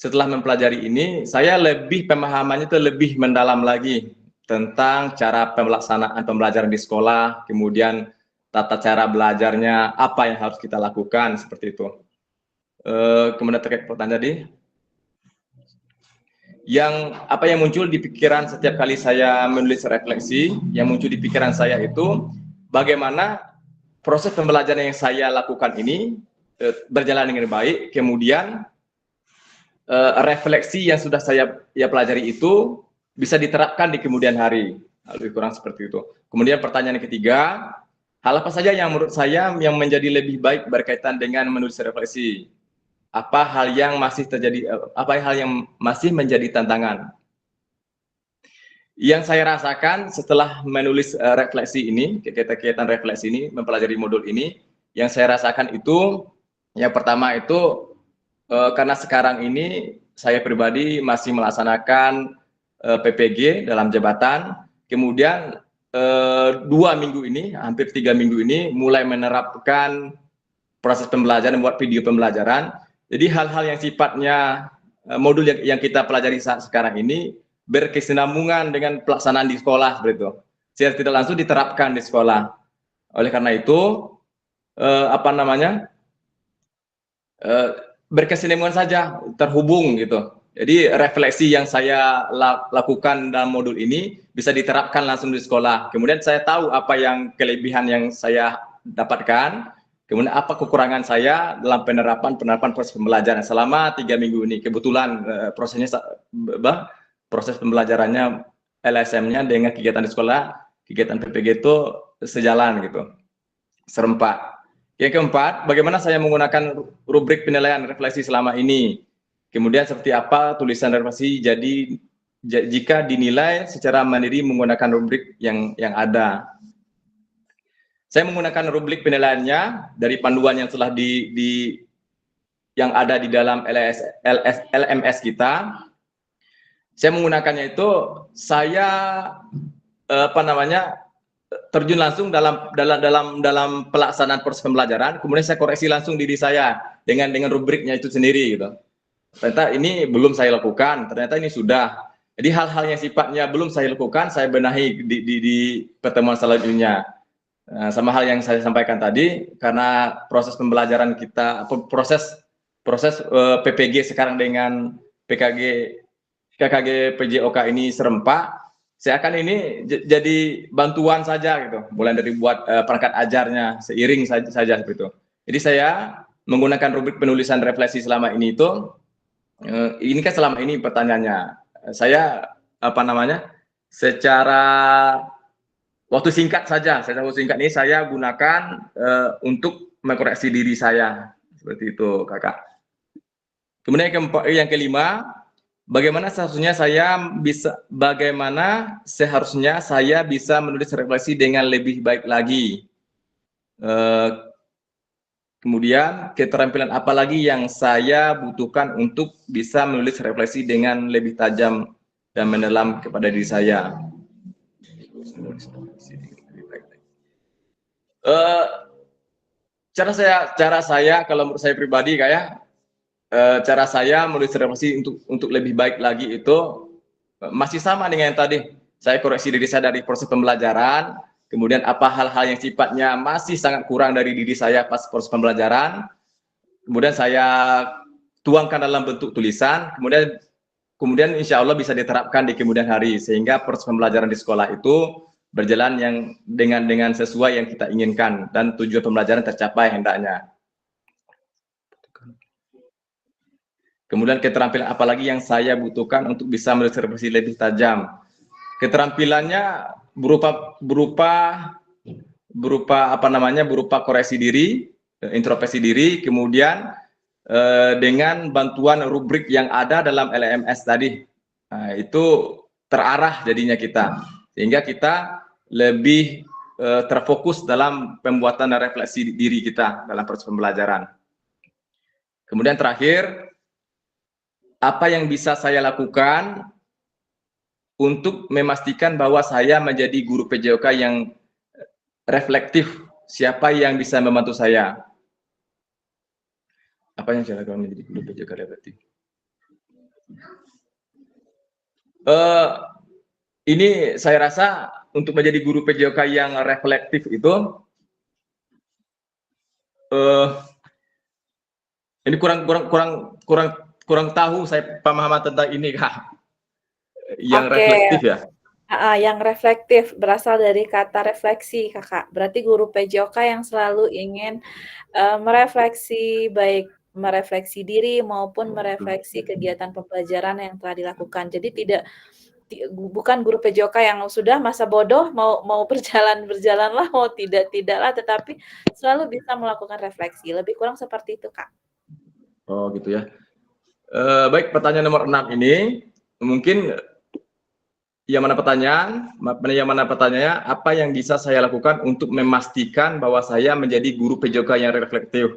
F: setelah mempelajari ini, saya pemahamannya itu lebih mendalam lagi tentang cara pelaksanaan pembelajaran di sekolah, kemudian tata cara belajarnya, apa yang harus kita lakukan, seperti itu. Kemudian terkait pertanyaan tadi, apa yang muncul di pikiran setiap kali saya menulis refleksi, yang muncul di pikiran saya itu, bagaimana proses pembelajaran yang saya lakukan ini berjalan dengan baik, kemudian refleksi yang sudah saya pelajari itu bisa diterapkan di kemudian hari. lebih kurang seperti itu. Kemudian pertanyaan yang ketiga, hal apa saja yang menurut saya yang menjadi lebih baik berkaitan dengan menulis refleksi? Apa hal yang masih terjadi, apa hal yang masih menjadi tantangan? Yang saya rasakan setelah menulis refleksi ini, kegiatan refleksi ini, mempelajari modul ini, yang saya rasakan itu, yang pertama itu, karena sekarang ini saya pribadi masih melaksanakan PPG dalam jabatan, kemudian 2 minggu ini, hampir 3 minggu ini, mulai menerapkan proses pembelajaran, membuat video pembelajaran. Jadi hal-hal yang sifatnya modul yang kita pelajari saat sekarang ini berkesinambungan dengan pelaksanaan di sekolah seperti itu. Secara tidak langsung diterapkan di sekolah. Oleh karena itu, berkesinambungan saja, terhubung gitu. Jadi refleksi yang saya lakukan dalam modul ini bisa diterapkan langsung di sekolah. Kemudian saya tahu apa yang kelebihan yang saya dapatkan, kemudian apa kekurangan saya dalam penerapan proses pembelajaran selama 3 minggu ini. Kebetulan proses pembelajarannya LSM-nya dengan kegiatan di sekolah, kegiatan PPG itu sejalan gitu, serempak. Yang keempat, bagaimana saya menggunakan rubrik penilaian refleksi selama ini. Kemudian seperti apa tulisan refleksi jadi jika dinilai secara mandiri menggunakan rubrik yang ada. Saya menggunakan rubrik penilaiannya dari panduan yang telah yang ada di dalam LMS kita. Saya menggunakannya itu, saya terjun langsung dalam pelaksanaan proses pembelajaran, kemudian saya koreksi langsung diri saya dengan rubriknya itu sendiri gitu. Ternyata ini belum saya lakukan, ternyata ini sudah. Jadi hal-hal yang sifatnya belum saya lakukan, saya benahi di pertemuan selanjutnya. Sama hal yang saya sampaikan tadi, karena proses pembelajaran kita, proses PPG sekarang dengan KKG PJOK ini serempak, saya akan ini jadi bantuan saja gitu, mulai dari buat perangkat ajarnya seiring saja seperti itu. Jadi saya menggunakan rubrik penulisan refleksi selama ini itu, ini kan selama ini pertanyaannya, saya secara waktu singkat saja, ini saya gunakan untuk mengkoreksi diri saya seperti itu, kakak. Kemudian yang kelima, bagaimana seharusnya saya bisa menulis refleksi dengan lebih baik lagi. Kemudian keterampilan apa lagi yang saya butuhkan untuk bisa menulis refleksi dengan lebih tajam dan mendalam kepada diri saya. Cara saya kalau menurut saya pribadi cara saya menulis refleksi untuk lebih baik lagi itu masih sama dengan yang tadi. Saya koreksi diri saya dari proses pembelajaran, kemudian apa hal-hal yang sifatnya masih sangat kurang dari diri saya pas proses pembelajaran, kemudian saya tuangkan dalam bentuk tulisan, kemudian insya Allah bisa diterapkan di kemudian hari, sehingga proses pembelajaran di sekolah itu berjalan dengan sesuai yang kita inginkan dan tujuan pembelajaran tercapai hendaknya. Kemudian keterampilan apa lagi yang saya butuhkan untuk bisa menulis refleksi lebih tajam? Keterampilannya berupa koreksi diri, introspeksi diri, kemudian dengan bantuan rubrik yang ada dalam LMS tadi. Nah, itu terarah jadinya kita, sehingga kita lebih terfokus dalam pembuatan dan refleksi diri kita dalam proses pembelajaran. Kemudian terakhir, apa yang bisa saya lakukan untuk memastikan bahwa saya menjadi guru PJOK yang reflektif? Siapa yang bisa membantu saya? Apa yang saya lakukan menjadi guru PJOK reflektif? Ini saya rasa untuk menjadi guru PJOK yang reflektif itu, ini kurang tahu saya pemahaman tentang ini, Kak. Yang reflektif ya?
A: Yang reflektif berasal dari kata refleksi, Kakak. Berarti guru PJOK yang selalu ingin merefleksi, baik merefleksi diri maupun merefleksi kegiatan pembelajaran yang telah dilakukan. Jadi tidak bukan guru PJOK yang sudah masa bodoh mau berjalanlah, mau tidaklah, tetapi selalu bisa melakukan refleksi. Lebih kurang seperti itu, Kak.
F: Oh gitu ya. Baik, pertanyaan nomor 6 ini mungkin yang mana pertanyaannya, apa yang bisa saya lakukan untuk memastikan bahwa saya menjadi guru PJOK yang reflektif?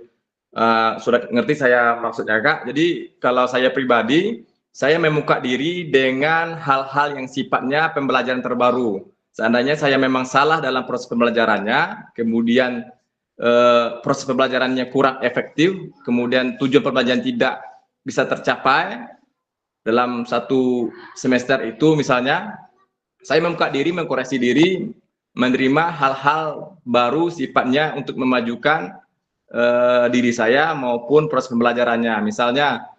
F: Sudah ngerti saya maksudnya, Kak. Jadi kalau saya pribadi, saya membuka diri dengan hal-hal yang sifatnya pembelajaran terbaru. Seandainya saya memang salah dalam proses pembelajarannya, kemudian proses pembelajarannya kurang efektif, kemudian tujuan pembelajaran tidak bisa tercapai dalam satu semester itu misalnya, saya membuka diri, mengkoreksi diri, menerima hal-hal baru sifatnya untuk memajukan diri saya maupun proses pembelajarannya. Misalnya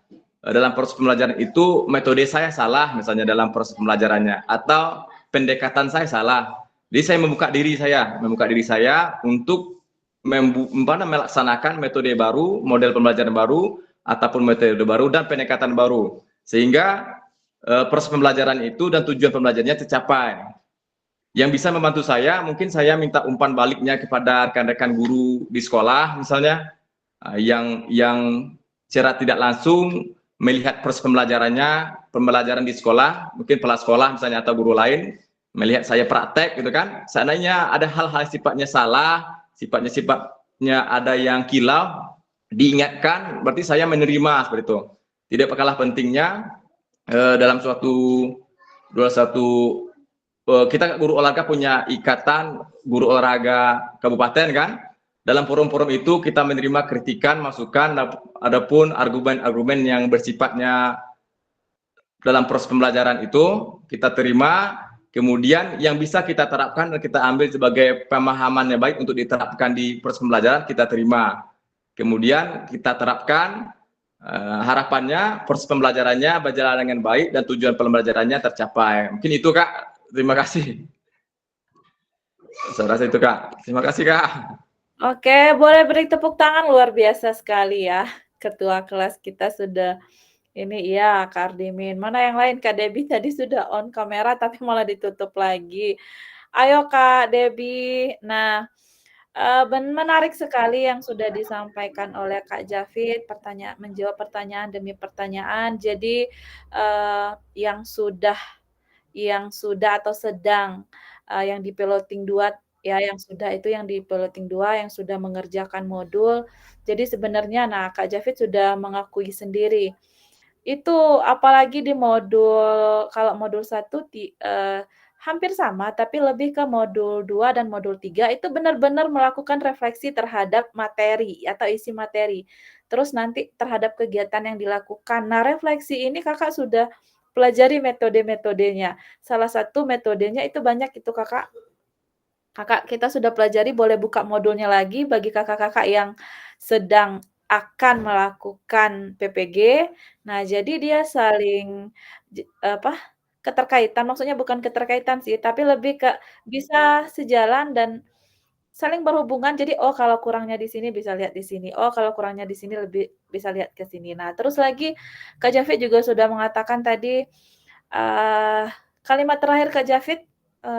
F: dalam proses pembelajaran itu metode saya salah misalnya dalam proses pembelajarannya, atau pendekatan saya salah. Jadi saya membuka diri saya untuk melaksanakan metode baru, model pembelajaran baru, ataupun metode baru dan pendekatan baru, sehingga proses pembelajaran itu dan tujuan pembelajarannya tercapai. Yang bisa membantu saya, mungkin saya minta umpan baliknya kepada rekan-rekan guru di sekolah misalnya, yang secara tidak langsung melihat proses pembelajaran di sekolah, mungkin kepala sekolah misalnya atau guru lain melihat saya praktek gitu kan, seandainya ada hal-hal sifatnya salah, sifatnya ada yang kilau, diingatkan, berarti saya menerima seperti itu. Tidak kalah pentingnya dalam suatu kita guru olahraga punya ikatan guru olahraga kabupaten kan. Dalam forum-forum itu kita menerima kritikan, masukan, adapun argumen-argumen yang bersifatnya dalam proses pembelajaran itu kita terima, kemudian yang bisa kita terapkan dan kita ambil sebagai pemahaman yang baik untuk diterapkan di proses pembelajaran kita terima. Kemudian kita terapkan, harapannya proses pembelajarannya berjalan dengan baik dan tujuan pembelajarannya tercapai. Mungkin itu, Kak. Terima kasih. Saya rasa itu, Kak. Terima kasih, Kak.
A: Oke, boleh beri tepuk tangan, luar biasa sekali ya. Ketua kelas kita sudah ini, iya, Kak Ardimin. Mana yang lain? Kak Debbie tadi sudah on kamera tapi malah ditutup lagi. Ayo Kak Debbie. Nah, menarik sekali yang sudah disampaikan oleh Kak Jafid, menjawab pertanyaan demi pertanyaan. Jadi yang sudah atau sedang yang di piloting 2 ya, yang sudah itu yang di piloting 2 yang sudah mengerjakan modul. Jadi sebenarnya Kak Jafid sudah mengakui sendiri. Itu apalagi di kalau modul 1 hampir sama, tapi lebih ke modul 2 dan modul 3 itu benar-benar melakukan refleksi terhadap materi atau isi materi. Terus nanti terhadap kegiatan yang dilakukan. Nah, refleksi ini Kakak sudah pelajari metode-metodenya. Salah satu metodenya itu banyak itu Kakak. Kita sudah pelajari, boleh buka modulnya lagi bagi kakak-kakak yang sedang akan melakukan PPG. Nah, jadi dia saling keterkaitan, maksudnya bukan keterkaitan sih, tapi lebih ke bisa sejalan dan saling berhubungan. Jadi, oh kalau kurangnya di sini bisa lihat di sini, oh kalau kurangnya di sini lebih bisa lihat ke sini. Nah, terus lagi Kak Jafid juga sudah mengatakan tadi, kalimat terakhir Kak Jafid,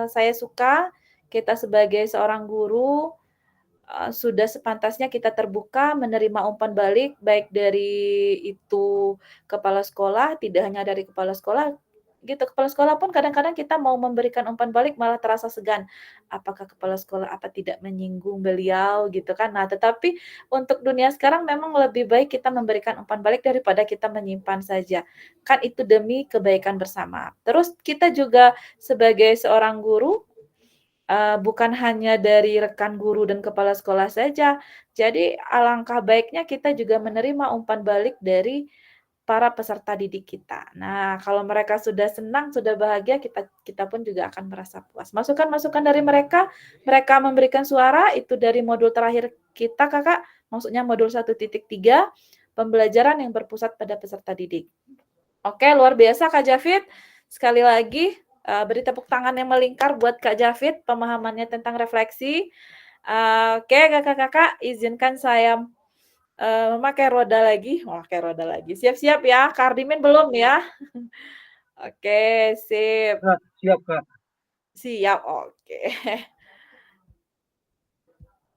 A: saya suka, kita sebagai seorang guru, sudah sepantasnya kita terbuka menerima umpan balik, baik dari itu kepala sekolah, tidak hanya dari kepala sekolah, gitu. Kepala sekolah pun kadang-kadang kita mau memberikan umpan balik malah terasa segan. Apakah kepala sekolah tidak menyinggung beliau gitu kan. Nah, tetapi untuk dunia sekarang memang lebih baik kita memberikan umpan balik daripada kita menyimpan saja. Kan itu demi kebaikan bersama. Terus kita juga sebagai seorang guru, bukan hanya dari rekan guru dan kepala sekolah saja. Jadi alangkah baiknya kita juga menerima umpan balik dari para peserta didik kita. Nah, kalau mereka sudah senang, sudah bahagia, kita pun juga akan merasa puas. Masukan-masukan dari mereka memberikan suara, itu dari modul terakhir kita, Kakak, maksudnya modul 1.3, pembelajaran yang berpusat pada peserta didik. Oke, luar biasa Kak Jafid. Sekali lagi, beri tepuk tangan yang melingkar buat Kak Jafid, pemahamannya tentang refleksi. Oke, kakak-kakak, izinkan saya memakai roda lagi. Siap-siap ya, Kak Ardimin belum ya? Oke, sip.
C: Kak, siap Kak.
A: Siap, oke.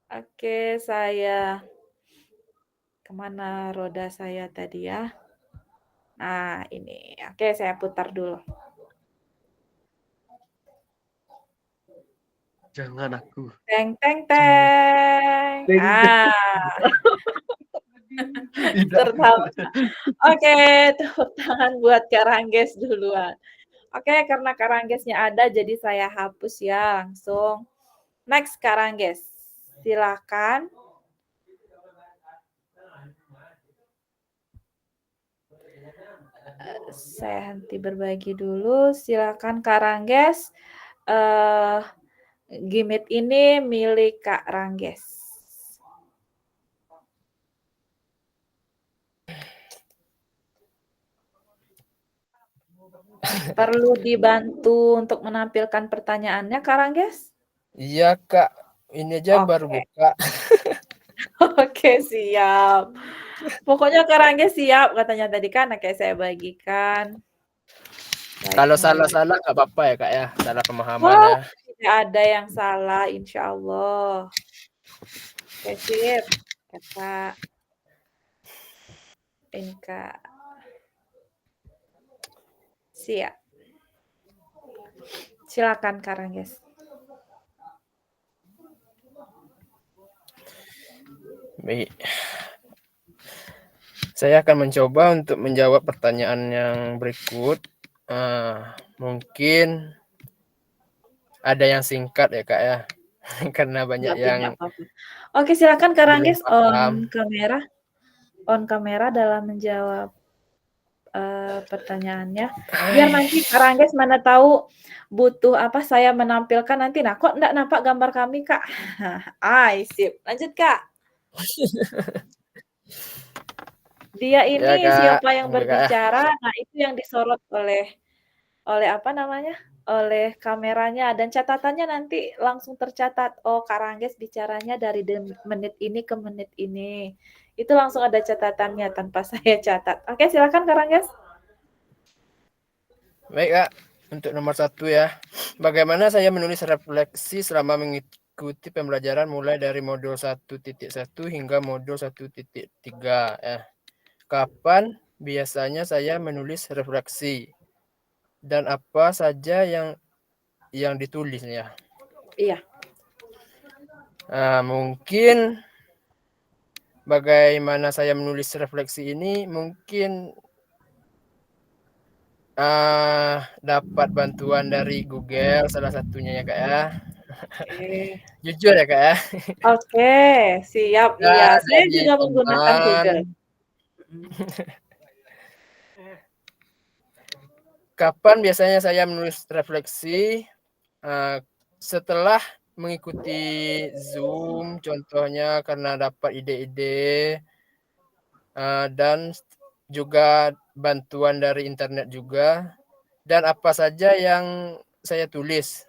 A: Oke, saya kemana roda saya tadi ya? Nah, ini. Oke, saya putar dulu.
C: Jangan aku.
A: Teng, teng, teng.
C: Teng, teng. Tidak.
A: Tertawa. Oke, tepuk tangan buat Karangges duluan. Oke, karena Karanggesnya ada, jadi saya hapus ya langsung. Next, Karangges. Silakan. Saya henti berbagi dulu. Silakan Karangges. Gimit ini milik Kak Rangges. Perlu dibantu untuk menampilkan pertanyaannya, Kak Rangges?
G: Iya Kak, ini aja baru
A: Oke.
G: buka.
A: Oke, siap. Pokoknya Kak Rangges siap katanya tadi kan. Oke, saya bagikan. Baik,
G: Kalau
A: mulai.
G: salah-salah nggak apa-apa ya Kak ya, salah pemahaman
A: Oh,
G: ya.
A: tidak ada yang salah, insya Allah. Oke, sip. Kata ini Kak. Siap. Silakan Kak Rangges.
G: Baik. Saya akan mencoba untuk menjawab pertanyaan yang berikut. Mungkin ada yang singkat ya Kak ya, karena banyak yang
A: apa-apa. Oke, silakan Kak
G: belum
A: Rangges
G: paham.
A: on kamera dalam menjawab pertanyaannya. Biar nanti Kak Rangges mana tahu butuh apa saya menampilkan nanti. Nah, kok enggak nampak gambar kami, Kak? Sip. Lanjut, Kak. Dia ini
G: Ya Kak,
A: siapa yang
G: Kak ya.
A: berbicara, nah itu yang disorot oleh apa namanya? Oleh kameranya dan catatannya nanti langsung tercatat. Oh, Kak Rangges bicaranya dari menit ini ke menit ini. Itu langsung ada catatannya tanpa saya catat. Oke, silakan Kak Rangges.
G: Baik Kak, untuk nomor 1 ya. Bagaimana saya menulis refleksi selama mengikuti pembelajaran mulai dari modul 1.1 hingga modul 1.3 ya. Kapan biasanya saya menulis refleksi dan apa saja yang ditulisnya?
A: Iya.
G: Mungkin bagaimana saya menulis refleksi ini mungkin dapat bantuan dari Google salah satunya ya Kak ya.
A: Oke.
G: Jujur ya Kak ya.
A: Oke, siap.
G: Ya,
A: Iya, saya
G: dari
A: juga menggunakan Google.
G: Kapan biasanya saya menulis refleksi? Setelah mengikuti Zoom contohnya karena dapat ide-ide dan juga bantuan dari internet juga, dan apa saja yang saya tulis.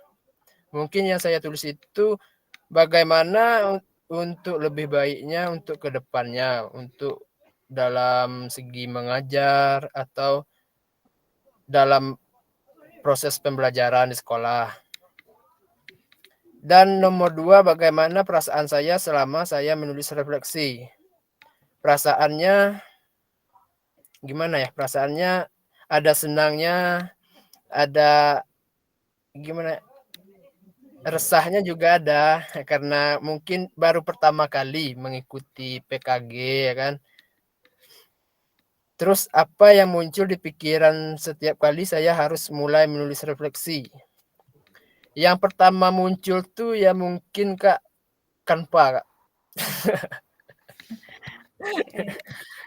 G: Mungkin yang saya tulis itu bagaimana untuk lebih baiknya untuk ke depannya, untuk dalam segi mengajar atau dalam proses pembelajaran di sekolah. Dan nomor 2, bagaimana perasaan saya selama saya menulis refleksi. Perasaannya gimana ya? Perasaannya ada senangnya, ada gimana? Resahnya juga ada karena mungkin baru pertama kali mengikuti PKG ya kan. Terus apa yang muncul di pikiran setiap kali saya harus mulai menulis refleksi? Yang pertama muncul tuh ya mungkin Kak Canva Kak.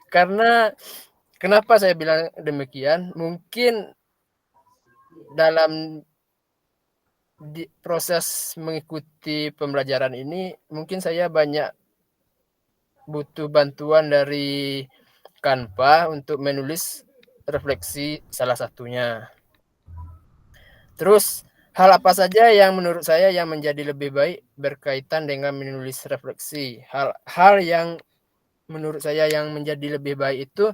G: Karena kenapa saya bilang demikian? Mungkin dalam proses mengikuti pembelajaran ini mungkin saya banyak butuh bantuan dari Canva untuk menulis refleksi salah satunya. Terus hal apa saja yang menurut saya yang menjadi lebih baik berkaitan dengan menulis refleksi? Hal yang menurut saya yang menjadi lebih baik itu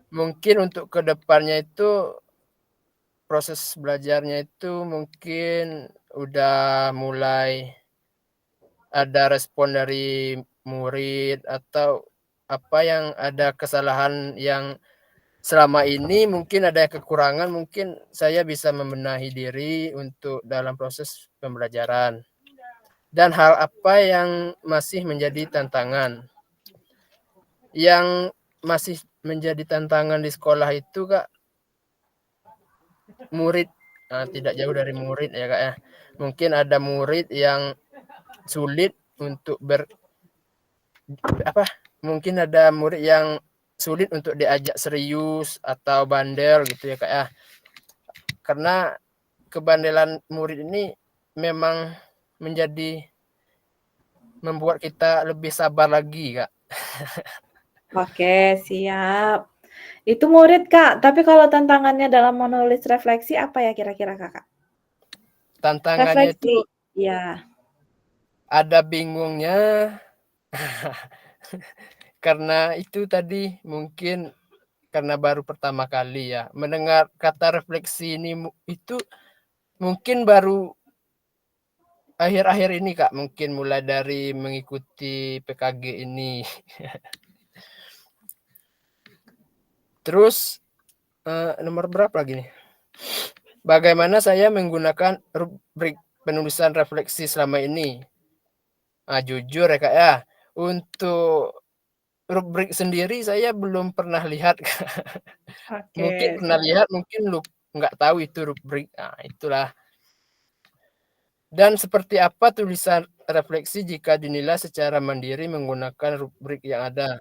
G: mungkin untuk kedepannya itu proses belajarnya itu mungkin udah mulai ada respon dari murid atau apa yang ada kesalahan yang selama ini mungkin ada kekurangan, mungkin saya bisa membenahi diri untuk dalam proses pembelajaran. Dan hal apa yang masih menjadi tantangan? Yang masih menjadi tantangan di sekolah itu, Kak, murid, tidak jauh dari murid ya, Kak, ya. Mungkin ada murid yang sulit untuk mungkin ada murid yang sulit untuk diajak serius atau bandel gitu ya, Kak, ya. Karena kebandelan murid ini memang membuat kita lebih sabar lagi, Kak.
A: Oke, siap. Itu murid, Kak. Tapi kalau tantangannya dalam menulis refleksi apa ya kira-kira, Kakak?
G: Tantangannya
A: Refleksi.
G: itu
A: Ya.
G: ada bingungnya karena itu tadi mungkin karena baru pertama kali ya mendengar kata refleksi ini itu mungkin baru akhir-akhir ini, Kak, mungkin mulai dari mengikuti PKG ini. Terus nomor berapa lagi nih? Bagaimana saya menggunakan rubrik penulisan refleksi selama ini? Jujur ya, Kak, ya, untuk rubrik sendiri saya belum pernah lihat, Kak. Mungkin
A: Oke.
G: pernah lihat, mungkin nggak tahu itu rubrik. Itulah. Dan seperti apa tulisan refleksi jika dinilai secara mandiri menggunakan rubrik yang ada?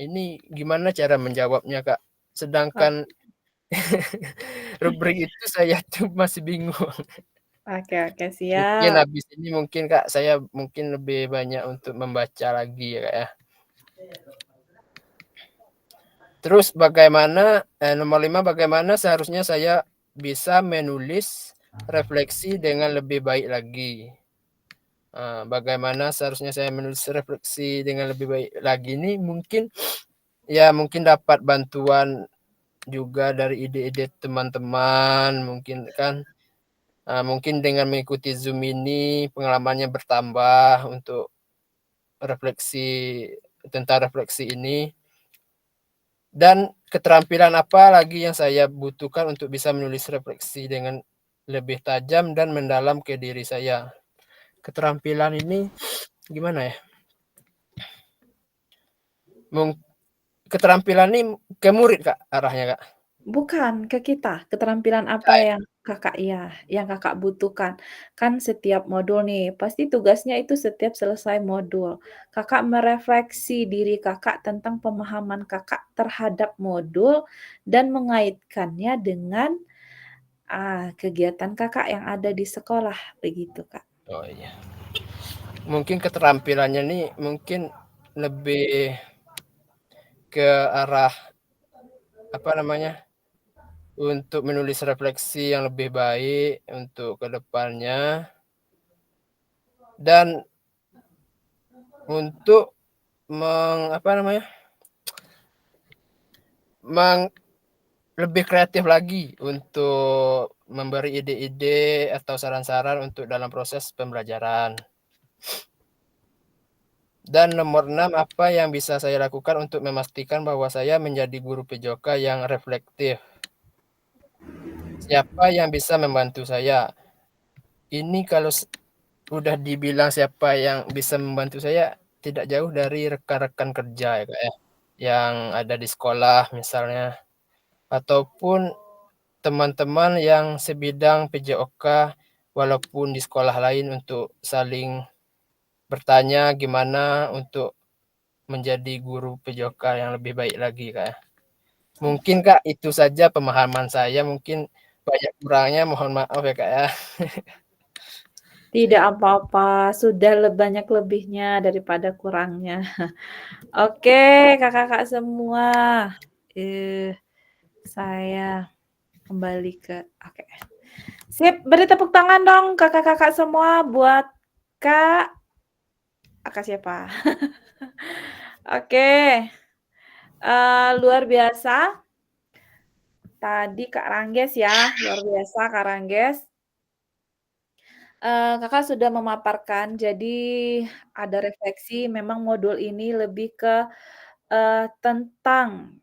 G: Ini gimana cara menjawabnya, Kak? Sedangkan rubrik itu saya tuh masih bingung.
A: Oke,
G: Mungkin
A: siap.
G: habis ini mungkin, Kak, saya mungkin lebih banyak untuk membaca lagi ya, Kak, ya. Terus nomor 5, bagaimana seharusnya saya bisa menulis refleksi dengan lebih baik lagi? Bagaimana seharusnya saya menulis refleksi dengan lebih baik lagi ini mungkin dapat bantuan juga dari ide-ide teman-teman mungkin kan. Mungkin dengan mengikuti Zoom ini pengalamannya bertambah untuk tentang refleksi ini. Dan keterampilan apa lagi yang saya butuhkan untuk bisa menulis refleksi dengan lebih tajam dan mendalam ke diri saya? Keterampilan ini gimana ya? Keterampilan ini ke murid, Kak, arahnya, Kak?
A: Bukan, ke kita. Keterampilan apa yang Kakak butuhkan. Kan setiap modul nih, pasti tugasnya itu setiap selesai modul, Kakak merefleksi diri Kakak tentang pemahaman Kakak terhadap modul dan mengaitkannya dengan, kegiatan Kakak yang ada di sekolah, begitu, Kak.
G: Oh, iya. Mungkin keterampilannya nih mungkin lebih ke arah untuk menulis refleksi yang lebih baik untuk ke depannya. Dan untuk lebih kreatif lagi untuk memberi ide-ide atau saran-saran untuk dalam proses pembelajaran. Dan nomor 6, apa yang bisa saya lakukan untuk memastikan bahwa saya menjadi guru PJOK yang reflektif? Siapa yang bisa membantu saya? Ini kalau udah dibilang siapa yang bisa membantu saya, tidak jauh dari rekan-rekan kerja ya, Kak, ya, yang ada di sekolah misalnya, ataupun teman-teman yang sebidang PJOK walaupun di sekolah lain untuk saling bertanya gimana untuk menjadi guru PJOK yang lebih baik lagi, Kak, ya. Mungkin, Kak, itu saja pemahaman saya, mungkin banyak kurangnya mohon maaf ya, Kak, ya.
A: Tidak apa-apa, sudah banyak lebihnya daripada kurangnya. Oke, Kakak-kakak semua, saya kembali oke. Sip, beri tepuk tangan dong Kakak-kakak semua buat Kakak siapa? Oke, luar biasa. tadi Kak Rangges ya, luar biasa Kak Rangges. Kakak sudah memaparkan, jadi ada refleksi memang modul ini lebih ke, tentang,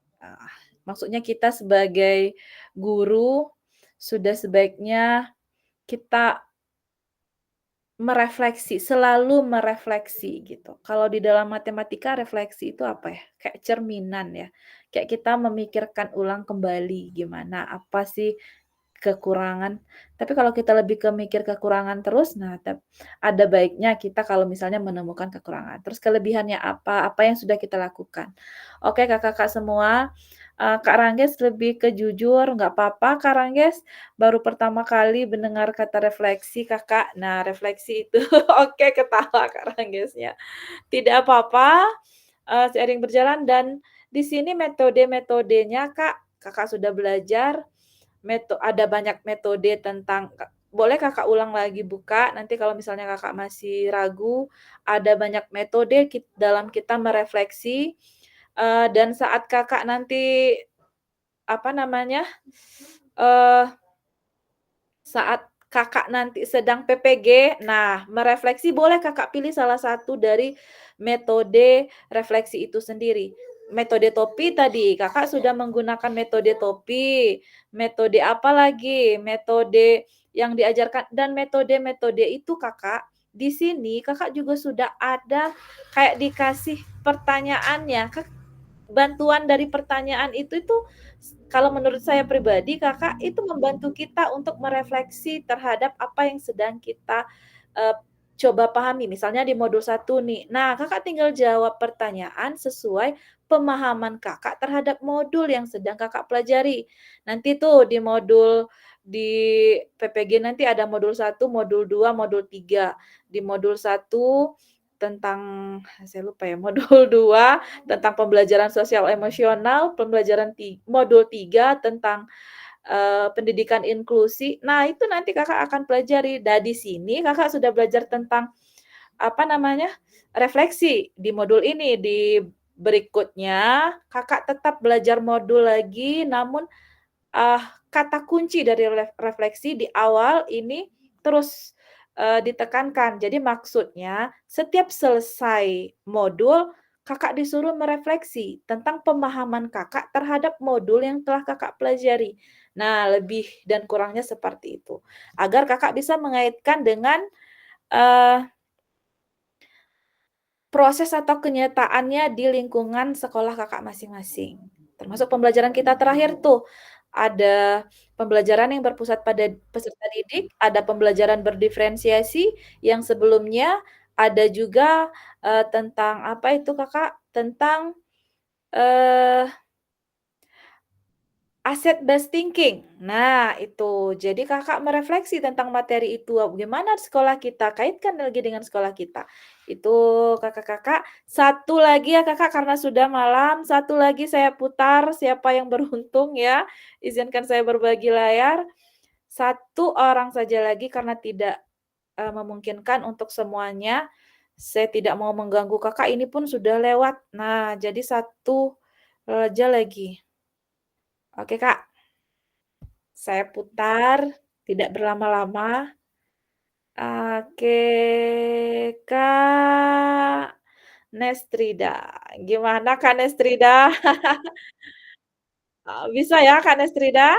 A: maksudnya kita sebagai guru sudah sebaiknya kita merefleksi, selalu merefleksi gitu. Kalau di dalam matematika refleksi itu apa ya, kayak cerminan ya, kayak kita memikirkan ulang kembali gimana, apa sih kekurangan. Tapi kalau kita lebih ke mikir kekurangan terus, nah ada baiknya kita kalau misalnya menemukan kekurangan. Terus kelebihannya apa, apa yang sudah kita lakukan. Oke Kakak-kakak semua, Kak Rangges lebih ke jujur, nggak apa-apa Kak Rangges, baru pertama kali mendengar kata refleksi Kakak. Nah refleksi itu oke ketawa Kak Ranggesnya. Tidak apa-apa, seiring berjalan dan di sini metode-metodenya Kak, Kakak sudah belajar, ada banyak metode tentang boleh Kakak ulang lagi buka, nanti kalau misalnya Kakak masih ragu, ada banyak metode dalam kita merefleksi, dan saat Kakak nanti, apa namanya, eee, saat Kakak nanti sedang PPG, nah merefleksi boleh Kakak pilih salah satu dari metode refleksi itu sendiri. Metode topi tadi, Kakak sudah menggunakan metode topi, metode apa lagi, metode yang diajarkan dan metode-metode itu Kakak, di sini Kakak juga sudah ada kayak dikasih pertanyaannya, bantuan dari pertanyaan itu kalau menurut saya pribadi Kakak itu membantu kita untuk merefleksi terhadap apa yang sedang kita, eee, coba pahami. Misalnya di modul 1 nih, nah Kakak tinggal jawab pertanyaan sesuai pemahaman Kakak terhadap modul yang sedang Kakak pelajari. Nanti tuh di PPG nanti ada modul 1, modul 2, modul 3. Di modul 1 tentang saya lupa ya, modul 2 tentang pembelajaran sosial emosional, modul 3 tentang, pendidikan inklusi. Nah, itu nanti Kakak akan pelajari. Di sini Kakak sudah belajar tentang, apa namanya, refleksi di modul ini. Di berikutnya Kakak tetap belajar modul lagi, namun, kata kunci dari refleksi di awal ini terus, ditekankan. Jadi maksudnya setiap selesai modul, Kakak disuruh merefleksi tentang pemahaman Kakak terhadap modul yang telah Kakak pelajari. Nah, lebih dan kurangnya seperti itu. Agar Kakak bisa mengaitkan dengan, eee, proses atau kenyataannya di lingkungan sekolah Kakak masing-masing. Termasuk pembelajaran kita terakhir tuh, ada pembelajaran yang berpusat pada peserta didik, ada pembelajaran berdiferensiasi, yang sebelumnya ada juga, tentang apa itu Kakak, tentang, eee asset based thinking. Nah, itu. Jadi Kakak merefleksi tentang materi itu. Bagaimana sekolah kita? Kaitkan lagi dengan sekolah kita. Itu Kakak-kakak. Satu lagi ya Kakak, karena sudah malam, satu lagi saya putar siapa yang beruntung ya. Izinkan saya berbagi layar. Satu orang saja lagi karena tidak memungkinkan untuk semuanya. Saya tidak mau mengganggu Kakak, ini pun sudah lewat. Nah, jadi satu aja lagi. Oke, Kak. Saya putar, tidak berlama-lama. Oke, Kak Nestrida. Gimana Kak Nestrida? Bisa ya Kak Nestrida?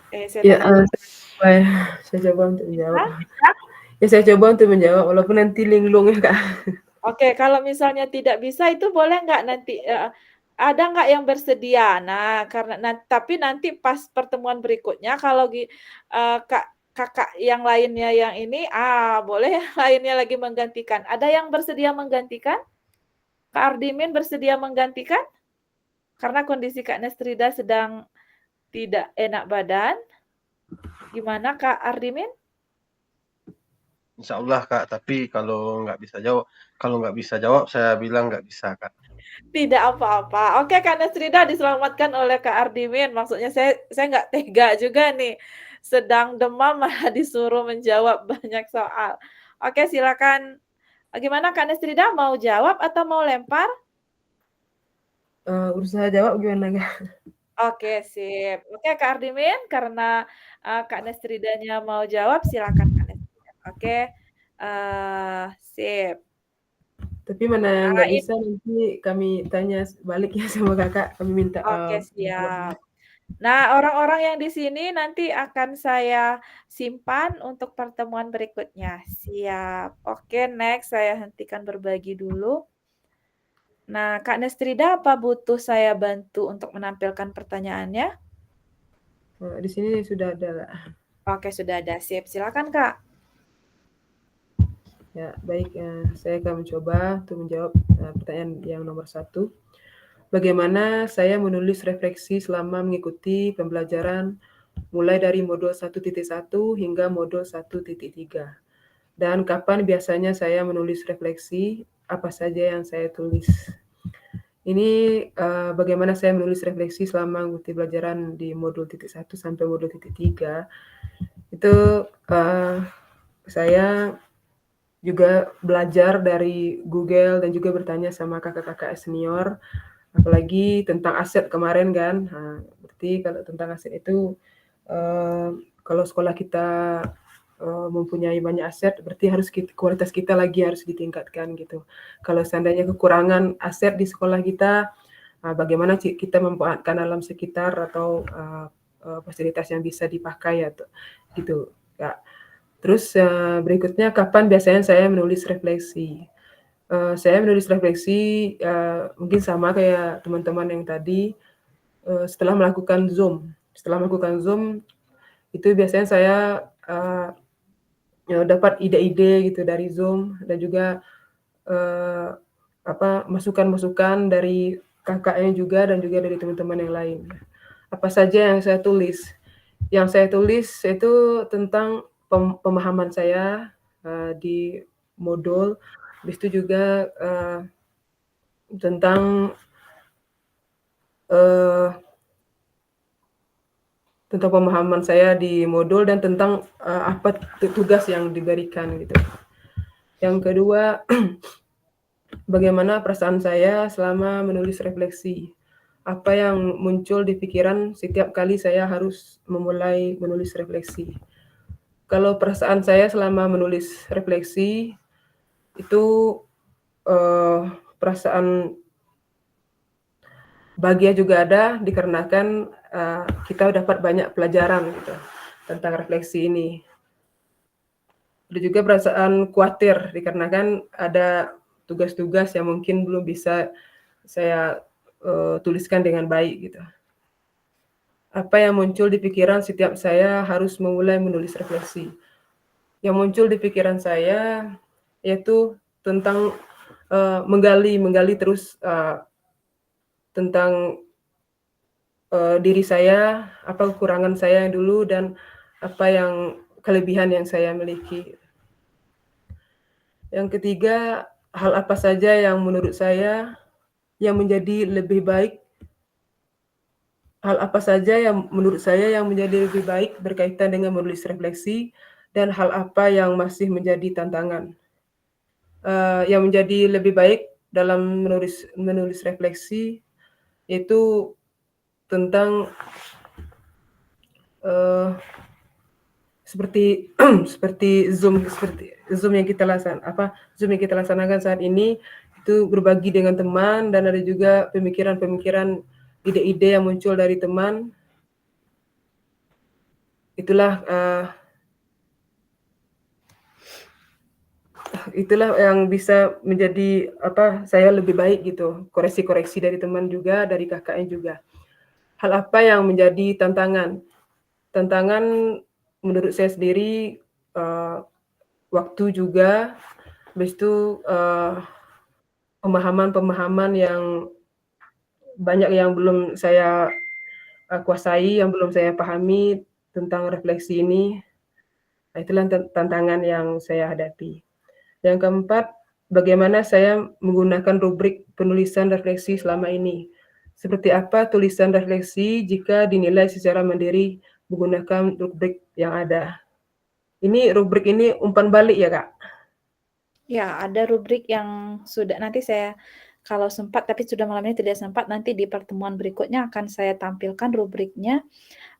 A: Saya
D: Ya,
A: tanya dulu.
D: saya coba untuk menjawab.
A: Bisa?
D: Ya, saya coba untuk menjawab walaupun nanti linglung ya, Kak.
A: Oke, kalau misalnya tidak bisa itu boleh nggak nanti, ada nggak yang bersedia? Nah, tapi nanti pas pertemuan berikutnya kalau Kakak yang lainnya yang ini, boleh yang lainnya lagi menggantikan. Ada yang bersedia menggantikan? Kak Ardimin bersedia menggantikan? Karena kondisi Kak Nestrida sedang tidak enak badan. Gimana Kak Ardimin?
C: Insya Allah Kak, tapi kalau nggak bisa jawab saya bilang nggak bisa Kak.
A: Tidak apa-apa. Oke, Kak Nestrida diselamatkan oleh Kak Ardimin. Maksudnya saya nggak tega juga nih. Sedang demam malah disuruh menjawab banyak soal. Oke, silakan. Gimana Kak Nestrida mau jawab atau mau lempar?
D: Berusaha jawab gimana Kak?
A: Oke, sip. Oke, Kak Ardimin, karena Kak Nestridanya mau jawab, silakan Kak Nestrida. Oke, sip.
D: Tapi mana nggak
A: Ini
D: bisa nanti kami tanya balik ya sama Kakak, kami minta
A: oke,
D: jawabnya.
A: siap. Nah, orang-orang yang di sini nanti akan saya simpan untuk pertemuan berikutnya. Siap. Oke, next saya hentikan berbagi dulu. Nah, Kak Nestrida, apa butuh saya bantu untuk menampilkan pertanyaannya?
D: Di sini sudah ada Kak.
A: Oke, sudah ada. Sip. Silakan, Kak.
D: Ya, baik. Saya akan mencoba untuk menjawab pertanyaan yang nomor 1. Bagaimana saya menulis refleksi selama mengikuti pembelajaran mulai dari modul 1.1 hingga modul 1.3. Dan kapan biasanya saya menulis refleksi, apa saja yang saya tulis. Ini bagaimana saya menulis refleksi selama mengikuti pelajaran di modul 1 sampai modul 3. Itu saya juga belajar dari Google dan juga bertanya sama kakak-kakak senior, apalagi tentang aset kemarin kan. Berarti kalau tentang aset itu kalau sekolah kita mempunyai banyak aset, berarti kualitas kita lagi harus ditingkatkan gitu. Kalau seandainya kekurangan aset di sekolah kita, bagaimana kita memanfaatkan alam sekitar atau fasilitas yang bisa dipakai atau gitu, Kak. Terus berikutnya kapan biasanya saya menulis refleksi. Saya menulis refleksi mungkin sama kayak teman-teman yang tadi setelah melakukan Zoom. Setelah melakukan Zoom itu biasanya saya dapat ide-ide gitu dari Zoom dan juga masukan-masukan dari kakaknya juga dan juga dari teman-teman yang lain. Apa saja yang saya tulis? Yang saya tulis itu tentang pemahaman saya di modul, habis itu juga tentang pemahaman saya di modul dan tentang apa tugas yang diberikan gitu. Yang kedua, bagaimana perasaan saya selama menulis refleksi. Apa yang muncul di pikiran setiap kali saya harus memulai menulis refleksi. Kalau perasaan saya selama menulis refleksi itu perasaan bahagia juga ada dikarenakan kita dapat banyak pelajaran gitu tentang refleksi ini. Ada juga perasaan khawatir dikarenakan ada tugas-tugas yang mungkin belum bisa saya tuliskan dengan baik gitu. Apa yang muncul di pikiran setiap saya harus memulai menulis refleksi. Yang muncul di pikiran saya yaitu tentang menggali terus tentang diri saya, apa kekurangan saya yang dulu dan apa yang kelebihan yang saya miliki. Yang ketiga, hal apa saja yang menurut saya yang menjadi lebih baik, hal apa saja yang menurut saya yang menjadi lebih baik berkaitan dengan menulis refleksi dan hal apa yang masih menjadi tantangan. Yang menjadi lebih baik dalam menulis refleksi itu tentang seperti Zoom yang kita laksanakan saat ini itu berbagi dengan teman dan ada juga pemikiran-pemikiran, ide-ide yang muncul dari teman. Itulah yang bisa menjadi saya lebih baik gitu. Koreksi-koreksi dari teman juga, dari kakaknya juga. Hal apa yang menjadi tantangan? Tantangan menurut saya sendiri waktu juga, habis itu pemahaman-pemahaman yang banyak yang belum saya kuasai, yang belum saya pahami tentang refleksi ini. Nah, itulah tantangan yang saya hadapi. Yang keempat, bagaimana saya menggunakan rubrik penulisan refleksi selama ini. Seperti apa tulisan refleksi jika dinilai secara mandiri menggunakan rubrik yang ada. Ini rubrik ini umpan balik ya, Kak?
A: Ya, ada rubrik yang sudah nanti saya kalau sempat, tapi sudah malam ini tidak sempat, nanti di pertemuan berikutnya akan saya tampilkan rubriknya,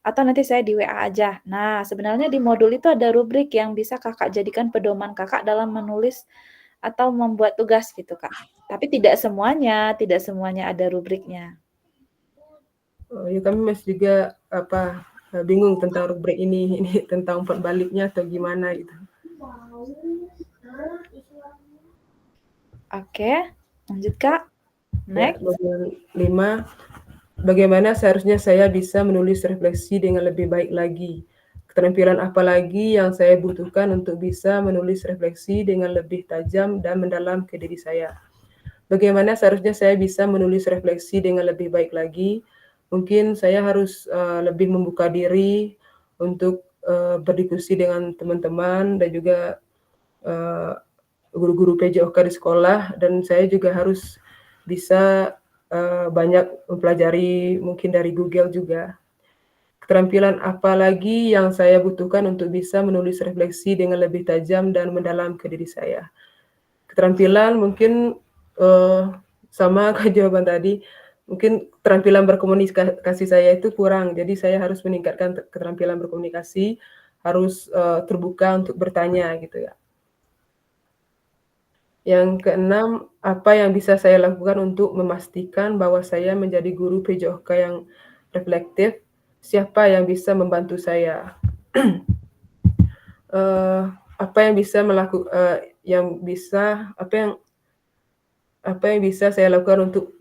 A: atau nanti saya di WA aja. Nah, sebenarnya di modul itu ada rubrik yang bisa Kakak jadikan pedoman Kakak dalam menulis atau membuat tugas gitu, Kak. Tapi tidak semuanya ada rubriknya.
D: Oh, ya kami masih juga bingung tentang rubrik ini tentang umpan baliknya atau gimana gitu.
A: Oke, lanjut Kak.
D: Ya,
A: Next.
D: modul 5. Bagaimana seharusnya saya bisa menulis refleksi dengan lebih baik lagi? Keterampilan apa lagi yang saya butuhkan untuk bisa menulis refleksi dengan lebih tajam dan mendalam ke diri saya? Bagaimana seharusnya saya bisa menulis refleksi dengan lebih baik lagi? Mungkin saya harus lebih membuka diri untuk berdiskusi dengan teman-teman dan juga guru-guru PJOK di sekolah, dan saya juga harus bisa banyak mempelajari mungkin dari Google juga. Keterampilan apa lagi yang saya butuhkan untuk bisa menulis refleksi dengan lebih tajam dan mendalam ke diri saya? Keterampilan mungkin sama kayak jawaban tadi, mungkin keterampilan berkomunikasi saya itu kurang, jadi saya harus meningkatkan keterampilan berkomunikasi, harus terbuka untuk bertanya gitu ya. Yang keenam, apa yang bisa saya lakukan untuk memastikan bahwa saya menjadi guru PJOK yang reflektif? Siapa yang bisa membantu saya? Apa yang bisa saya lakukan untuk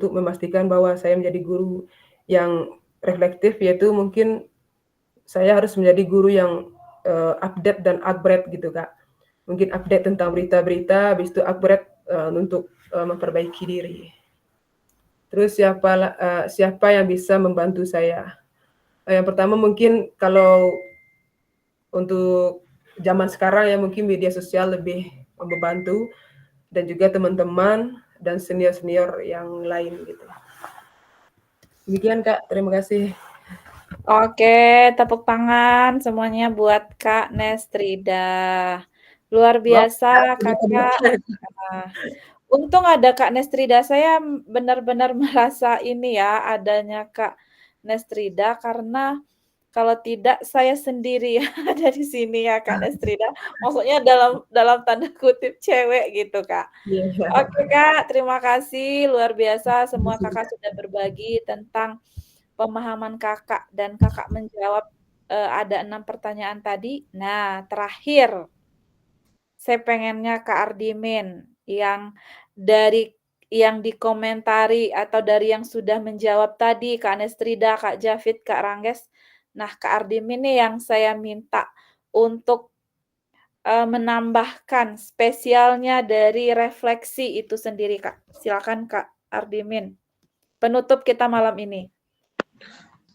D: memastikan bahwa saya menjadi guru yang reflektif, yaitu mungkin saya harus menjadi guru yang update dan upgrade gitu, Kak. Mungkin update tentang berita-berita, habis itu upgrade untuk memperbaiki diri. Terus siapa yang bisa membantu saya? Yang pertama mungkin kalau untuk zaman sekarang ya mungkin media sosial lebih membantu, dan juga teman-teman dan senior-senior yang lain gitu. Demikian Kak, terima kasih.
A: Oke, tepuk tangan semuanya buat Kak Nestrida. Luar biasa Kakak. Untung ada Kak Nestrida, saya benar-benar merasa ini ya adanya Kak Nestrida, karena kalau tidak saya sendiri yang ada di sini ya Kak Nestrida. Maksudnya dalam tanda kutip cewek gitu, Kak.
D: Iya.
A: Oke Kak, terima kasih luar biasa semua Kakak sudah berbagi tentang pemahaman Kakak, dan Kakak menjawab ada 6 pertanyaan tadi. Nah, terakhir saya pengennya Kak Ardimin yang dikomentari atau dari yang sudah menjawab tadi, Kak Nestrida, Kak Jafid, Kak Rangges. Nah, Kak Ardimin nih yang saya minta untuk menambahkan spesialnya dari refleksi itu sendiri, Kak. Silakan Kak Ardimin. Penutup kita malam ini.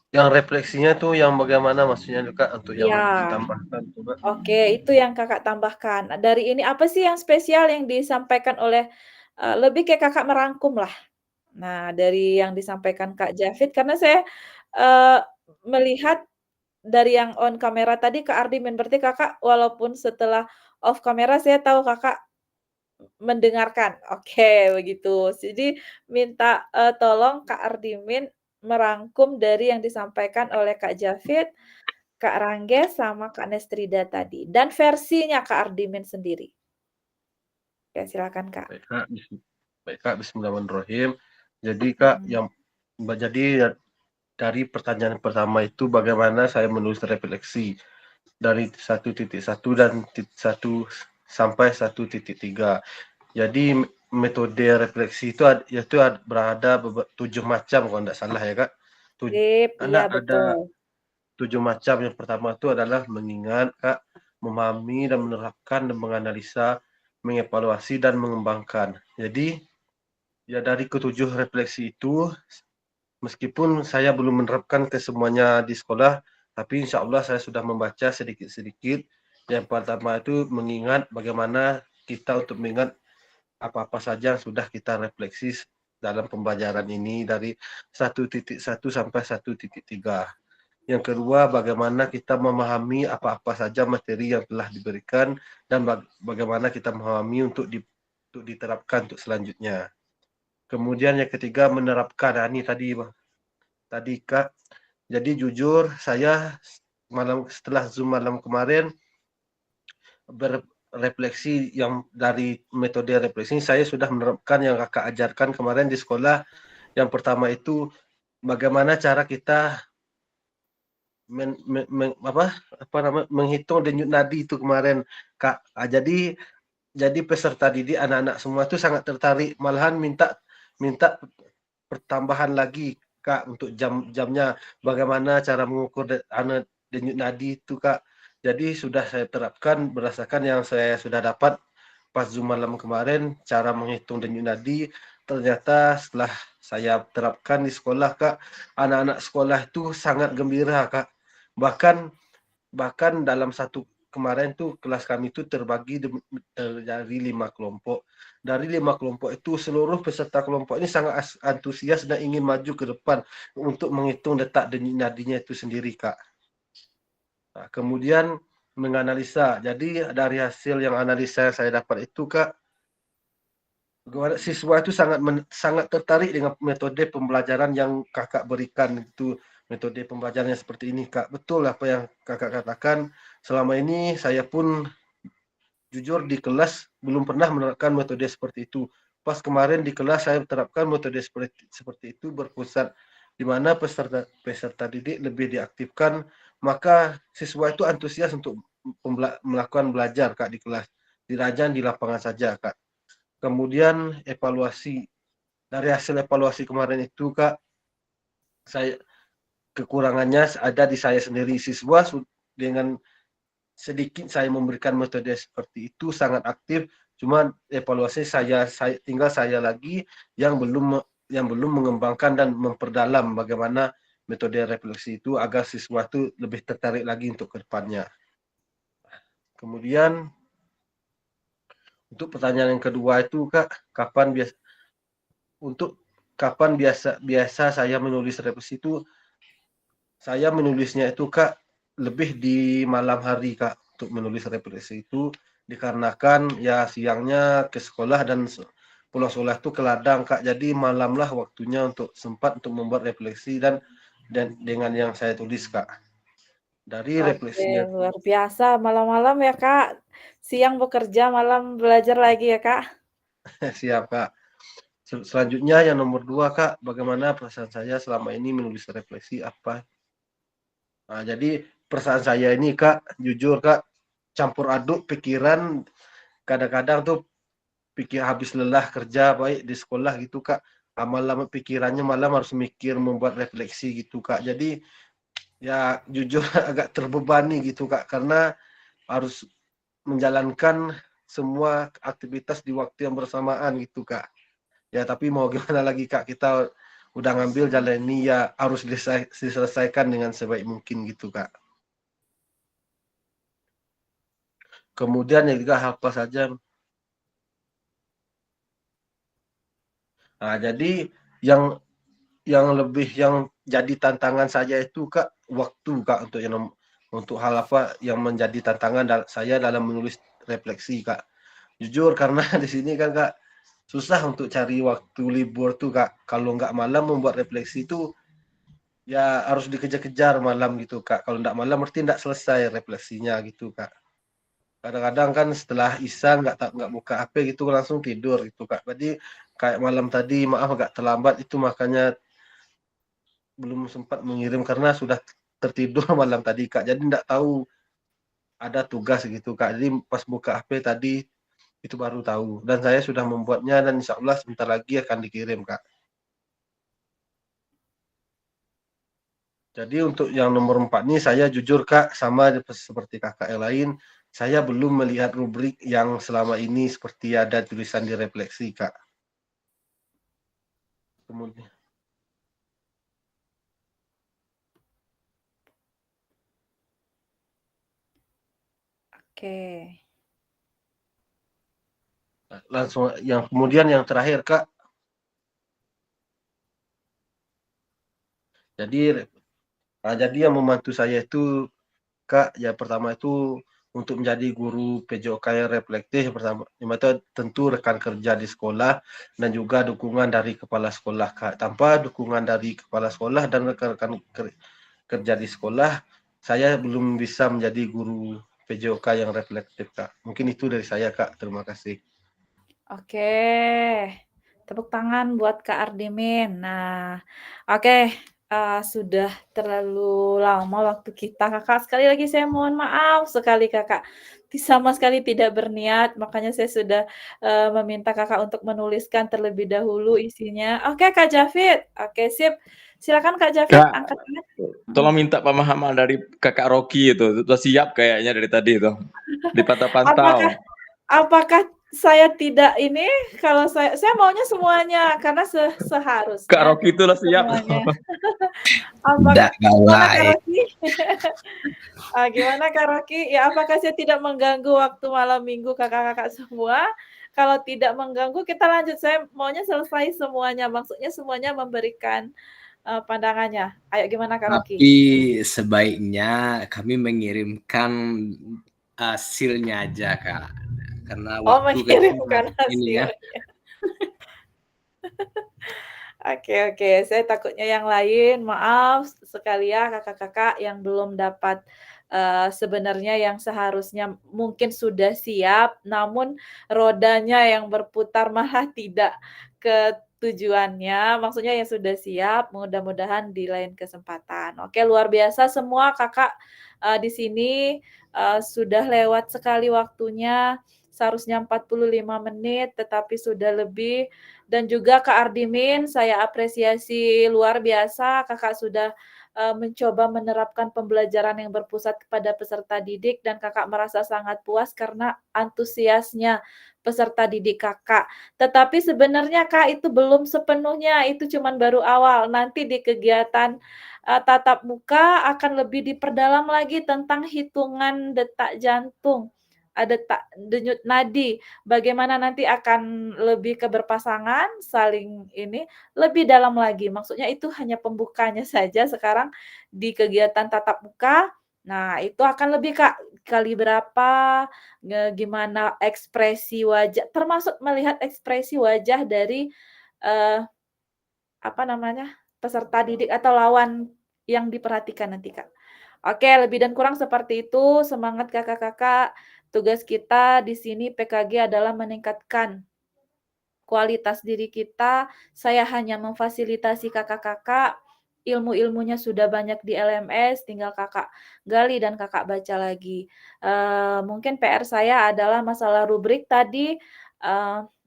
C: Yang refleksinya tuh yang bagaimana maksudnya Kak, untuk yang
A: Iya.
C: ditambahkan coba?
A: Oke, itu yang Kakak tambahkan. Dari ini apa sih yang spesial yang disampaikan oleh lebih kayak Kakak merangkum lah. Nah, dari yang disampaikan Kak Jafid, karena saya melihat dari yang on kamera tadi Kak Ardimin, berarti Kakak walaupun setelah off kamera saya tahu Kakak mendengarkan. Oke, begitu. Jadi minta tolong Kak Ardimin merangkum dari yang disampaikan oleh Kak Jafid, Kak Rangges, sama Kak Nestrida tadi, dan versinya Kak Ardimin sendiri. Oke, silakan Kak.
C: Baik Kak, bismillahirrahmanirrahim. Jadi Kak, dari pertanyaan pertama itu bagaimana saya menulis refleksi dari 1.1 dan 1 sampai 1.3. Jadi metode refleksi itu berada 7 macam kalau tidak salah ya Kak.
A: Iya betul.
C: 7 macam. Yang pertama itu adalah mengingat, Kak, memahami dan menerapkan dan menganalisa, mengevaluasi dan mengembangkan. Jadi ya dari ketujuh refleksi itu, meskipun saya belum menerapkan ke semuanya di sekolah, tapi insya Allah saya sudah membaca sedikit-sedikit. Yang pertama itu mengingat bagaimana kita untuk mengingat apa-apa saja yang sudah kita refleksi dalam pembelajaran ini dari 1.1 sampai 1.3. Yang kedua, bagaimana kita memahami apa-apa saja materi yang telah diberikan dan bagaimana kita memahami untuk diterapkan untuk selanjutnya. Kemudian yang ketiga menerapkan. Nah, ini tadi Bang. Tadi Kak. Jadi jujur saya setelah Zoom malam kemarin berefleksi yang dari metode refleksi saya sudah menerapkan yang Kakak ajarkan kemarin di sekolah. Yang pertama itu bagaimana cara kita menghitung denyut nadi itu kemarin Kak. Jadi peserta didik anak-anak semua itu sangat tertarik, malahan minta pertambahan lagi Kak untuk jamnya bagaimana cara mengukur denyut nadi itu Kak. Jadi sudah saya terapkan berdasarkan yang saya sudah dapat pas Zoom malam kemarin cara menghitung denyut nadi. Ternyata setelah saya terapkan di sekolah Kak, anak-anak sekolah itu sangat gembira Kak. Bahkan dalam satu kemarin tuh kelas kami itu terbagi dari 5 kelompok. Dari 5 kelompok itu seluruh peserta kelompok ini sangat antusias dan ingin maju ke depan untuk menghitung detak denyut nadinya itu sendiri Kak. Nah, kemudian menganalisa. Jadi dari hasil yang analisa yang saya dapat itu Kak, siswa itu sangat tertarik dengan metode pembelajaran yang Kakak berikan itu. Metode pembelajarannya seperti ini Kak. Betul apa yang Kakak katakan. Selama ini saya pun jujur di kelas belum pernah menerapkan metode seperti itu. Pas kemarin di kelas saya menerapkan metode seperti itu berpusat di mana peserta didik lebih diaktifkan, maka siswa itu antusias untuk melakukan belajar Kak di kelas. Tidak di lapangan saja Kak. Kemudian evaluasi. Dari hasil evaluasi kemarin itu Kak, kekurangannya ada di saya sendiri. Siswa dengan sedikit saya memberikan metode seperti itu sangat aktif, cuma evaluasi tinggal saya lagi yang belum mengembangkan dan memperdalam bagaimana metode refleksi itu agar siswa itu lebih tertarik lagi untuk ke depannya. Kemudian untuk pertanyaan yang kedua itu Kak, kapan biasa saya menulis refleksi itu? Saya menulisnya itu Kak lebih di malam hari Kak untuk menulis refleksi itu dikarenakan ya siangnya ke sekolah dan pulang sekolah itu ke ladang Kak. Jadi malamlah waktunya untuk sempat untuk membuat refleksi dan dengan yang saya tulis Kak. Dari
A: Oke,
C: refleksinya
A: luar biasa malam-malam ya Kak. Siang bekerja, malam belajar lagi ya Kak.
C: siap Kak. Selanjutnya yang nomor 2 Kak, bagaimana perasaan saya selama ini menulis refleksi apa? Nah, jadi perasaan saya ini Kak, jujur Kak, campur aduk pikiran, kadang-kadang tuh habis lelah kerja baik di sekolah gitu Kak, malam pikirannya malam harus mikir membuat refleksi gitu Kak. Jadi ya jujur agak terbebani gitu Kak karena harus menjalankan semua aktivitas di waktu yang bersamaan gitu Kak. Ya tapi mau gimana lagi Kak, kita udah ngambil jalan ini ya harus diselesaikan dengan sebaik mungkin gitu Kak. Kemudian yang juga apa saja. Nah, jadi yang jadi tantangan saya itu Kak, waktu Kak untuk hal apa yang menjadi tantangan saya dalam menulis refleksi Kak. Jujur karena di sini kan Kak susah untuk cari waktu libur tuh Kak. Kalau nggak malam membuat refleksi itu ya harus dikejar-kejar malam gitu Kak. Kalau nggak malam berarti nggak selesai refleksinya gitu Kak. Kadang-kadang kan setelah Isya nggak buka HP gitu langsung tidur gitu Kak. Jadi kayak malam tadi maaf agak terlambat itu makanya belum sempat mengirim karena sudah tertidur malam tadi Kak. Jadi nggak tahu ada tugas gitu Kak. Jadi pas buka HP tadi itu baru tahu. Dan saya sudah membuatnya dan insya Allah sebentar lagi akan dikirim Kak. Jadi untuk yang nomor 4 ini saya jujur Kak sama seperti kakak yang lain. Saya belum melihat rubrik yang selama ini seperti ada tulisan di refleksi Kak. Kemudian
A: Oke.
C: langsung kemudian yang terakhir Kak. Jadi yang membantu saya itu Kak, ya pertama itu untuk menjadi guru PJOK yang reflektif pertama itu tentu rekan kerja di sekolah dan juga dukungan dari kepala sekolah, Kak. Tanpa dukungan dari kepala sekolah dan rekan-rekan kerja di sekolah, saya belum bisa menjadi guru PJOK yang reflektif, Kak. Mungkin itu dari saya, Kak. Terima kasih.
A: Oke, tepuk tangan buat Kak Ardimin. Nah, oke, sudah terlalu lama waktu kita, Kakak. Sekali lagi saya mohon maaf sekali, Kakak. Sama sekali tidak berniat, makanya saya sudah meminta Kakak untuk menuliskan terlebih dahulu isinya. Oke, Kak Javid. Oke, sip. Silakan Kak Javid,
F: Kak,
A: angkat tangan.
F: tolong minta pemahaman dari Kakak Rocky itu. Sudah siap kayaknya dari tadi itu. Dipantau-pantau.
A: Apakah saya tidak ini, kalau saya maunya semuanya karena
F: Kak
A: seharusnya
F: Rocky itu udah siap.
A: semuanya. Apakah gimana Kak Rocky? Gimana Kak Rocky? Ya apakah saya tidak mengganggu waktu malam minggu kakak-kakak semua? Kalau tidak mengganggu kita lanjut. Saya maunya selesai semuanya. Maksudnya semuanya memberikan pandangannya. Ayo gimana Kak Rocky?
H: Tapi sebaiknya kami mengirimkan hasilnya aja, Kak. Karena
A: Oh,
H: waktu
A: mengirimkan
H: ini ya.
A: hasilnya. Oke, saya takutnya yang lain, maaf sekali ya kakak-kakak yang belum dapat sebenarnya yang seharusnya mungkin sudah siap, namun rodanya yang berputar malah tidak ke tujuannya, maksudnya yang sudah siap, mudah-mudahan di lain kesempatan. Oke, luar biasa semua kakak di sini sudah lewat sekali waktunya, seharusnya 45 menit, tetapi sudah lebih. Dan juga Kak Ardimin, saya apresiasi luar biasa, Kakak sudah mencoba menerapkan pembelajaran yang berpusat kepada peserta didik dan Kakak merasa sangat puas karena antusiasnya peserta didik Kakak. Tetapi sebenarnya Kak itu belum sepenuhnya, itu cuman baru awal. Nanti di kegiatan tatap muka akan lebih diperdalam lagi tentang hitungan detak jantung, denyut nadi. Bagaimana nanti akan lebih ke berpasangan, saling ini, lebih dalam lagi. Maksudnya itu hanya pembukanya saja sekarang di kegiatan tatap muka. Nah, itu akan lebih Kak, kali berapa, gimana ekspresi wajah, termasuk melihat ekspresi wajah dari, peserta didik atau lawan yang diperhatikan nanti Kak. Oke, lebih dan kurang seperti itu. Semangat kakak-kakak. Tugas kita di sini PKG adalah meningkatkan kualitas diri kita. Saya hanya memfasilitasi kakak-kakak. Ilmu-ilmunya sudah banyak di LMS, tinggal kakak gali dan kakak baca lagi. Mungkin PR saya adalah masalah rubrik tadi.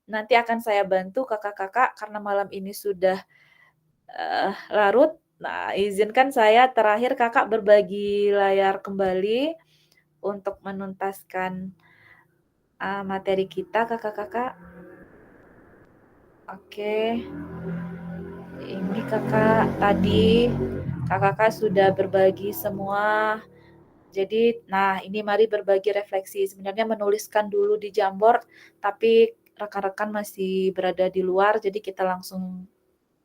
A: Nanti akan saya bantu kakak-kakak karena malam ini sudah larut. Nah, izinkan saya terakhir Kakak berbagi layar kembali untuk menuntaskan materi kita, Kakak-kakak. Oke. Ini Kakak tadi Kakak-kakak sudah berbagi semua. Jadi, nah ini mari berbagi refleksi. Sebenarnya menuliskan dulu di Jamboard, tapi rekan-rekan masih berada di luar, jadi kita langsung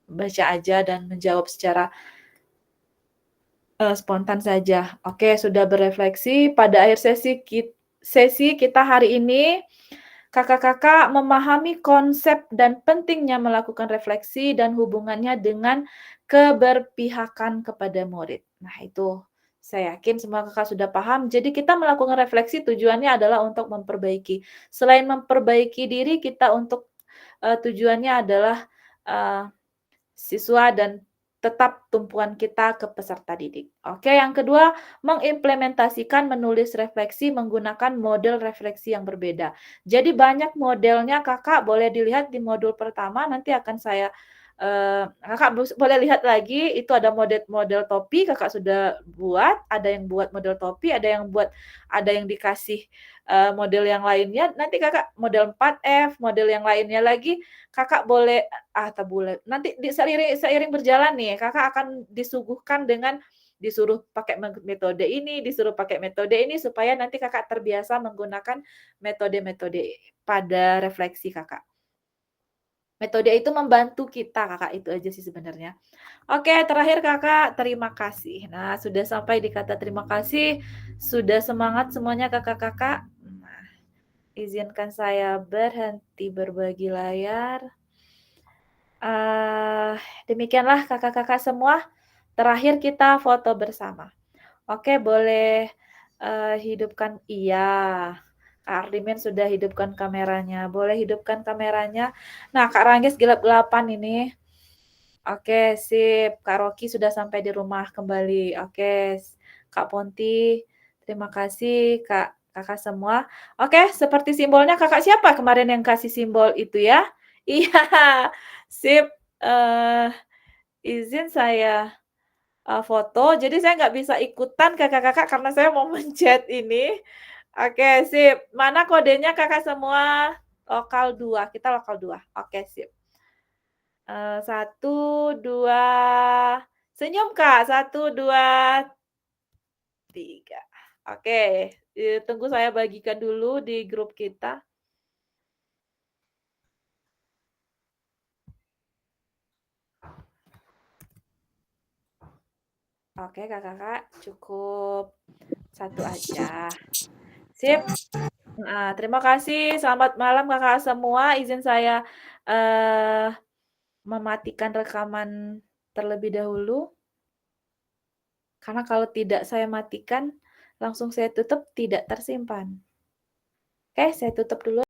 A: baca aja dan menjawab secara spontan saja. Oke, sudah berefleksi. Pada akhir sesi kita hari ini, kakak-kakak memahami konsep dan pentingnya melakukan refleksi dan hubungannya dengan keberpihakan kepada murid. Nah, itu saya yakin semua kakak sudah paham. Jadi kita melakukan refleksi tujuannya adalah untuk memperbaiki. Selain memperbaiki diri, kita untuk tujuannya adalah siswa dan tetap tumpuan kita ke peserta didik. Oke, yang kedua, mengimplementasikan menulis refleksi menggunakan model refleksi yang berbeda. Jadi banyak modelnya Kakak, boleh dilihat di modul pertama, nanti akan saya Kakak boleh lihat lagi, itu ada model topi Kakak sudah buat, ada yang buat model topi, ada yang dikasih model yang lainnya, nanti Kakak model 4F, model yang lainnya lagi, Kakak boleh nanti seiring berjalan nih, Kakak akan disuguhkan dengan disuruh pakai metode ini, disuruh pakai metode ini, supaya nanti Kakak terbiasa menggunakan metode-metode pada refleksi Kakak. Metode itu membantu kita, Kakak, itu aja sih sebenarnya. Oke, terakhir Kakak, terima kasih. Nah, sudah sampai di kata terima kasih, sudah semangat semuanya Kakak-kakak. Nah, izinkan saya berhenti berbagi layar. Demikianlah Kakak-kakak semua, terakhir kita foto bersama. Oke, boleh, hidupkan iya. Kak Ardimin sudah hidupkan kameranya, boleh hidupkan kameranya. Nah, Kak Ranggis gelap-gelapan ini. Oke, sip. Kak Rocky sudah sampai di rumah kembali. Oke, Kak Ponti, terima kasih Kakak semua. Oke, seperti simbolnya Kakak siapa kemarin yang kasih simbol itu ya? Iya, sip. Izin saya foto, jadi saya nggak bisa ikutan Kakak-kakak karena saya mau mencet ini. Oke, sip. Mana kodenya Kakak semua? Lokal 2, kita lokal 2. Oke, sip. 1, 2, senyum Kak. 1, 2, 3. Oke, tunggu saya bagikan dulu di grup kita. Oke, Kakak-kakak, cukup 1 aja. Sip. Nah, terima kasih. Selamat malam Kakak semua. Izin saya mematikan rekaman terlebih dahulu. Karena kalau tidak saya matikan, langsung saya tutup, tidak tersimpan. Oke, saya tutup dulu.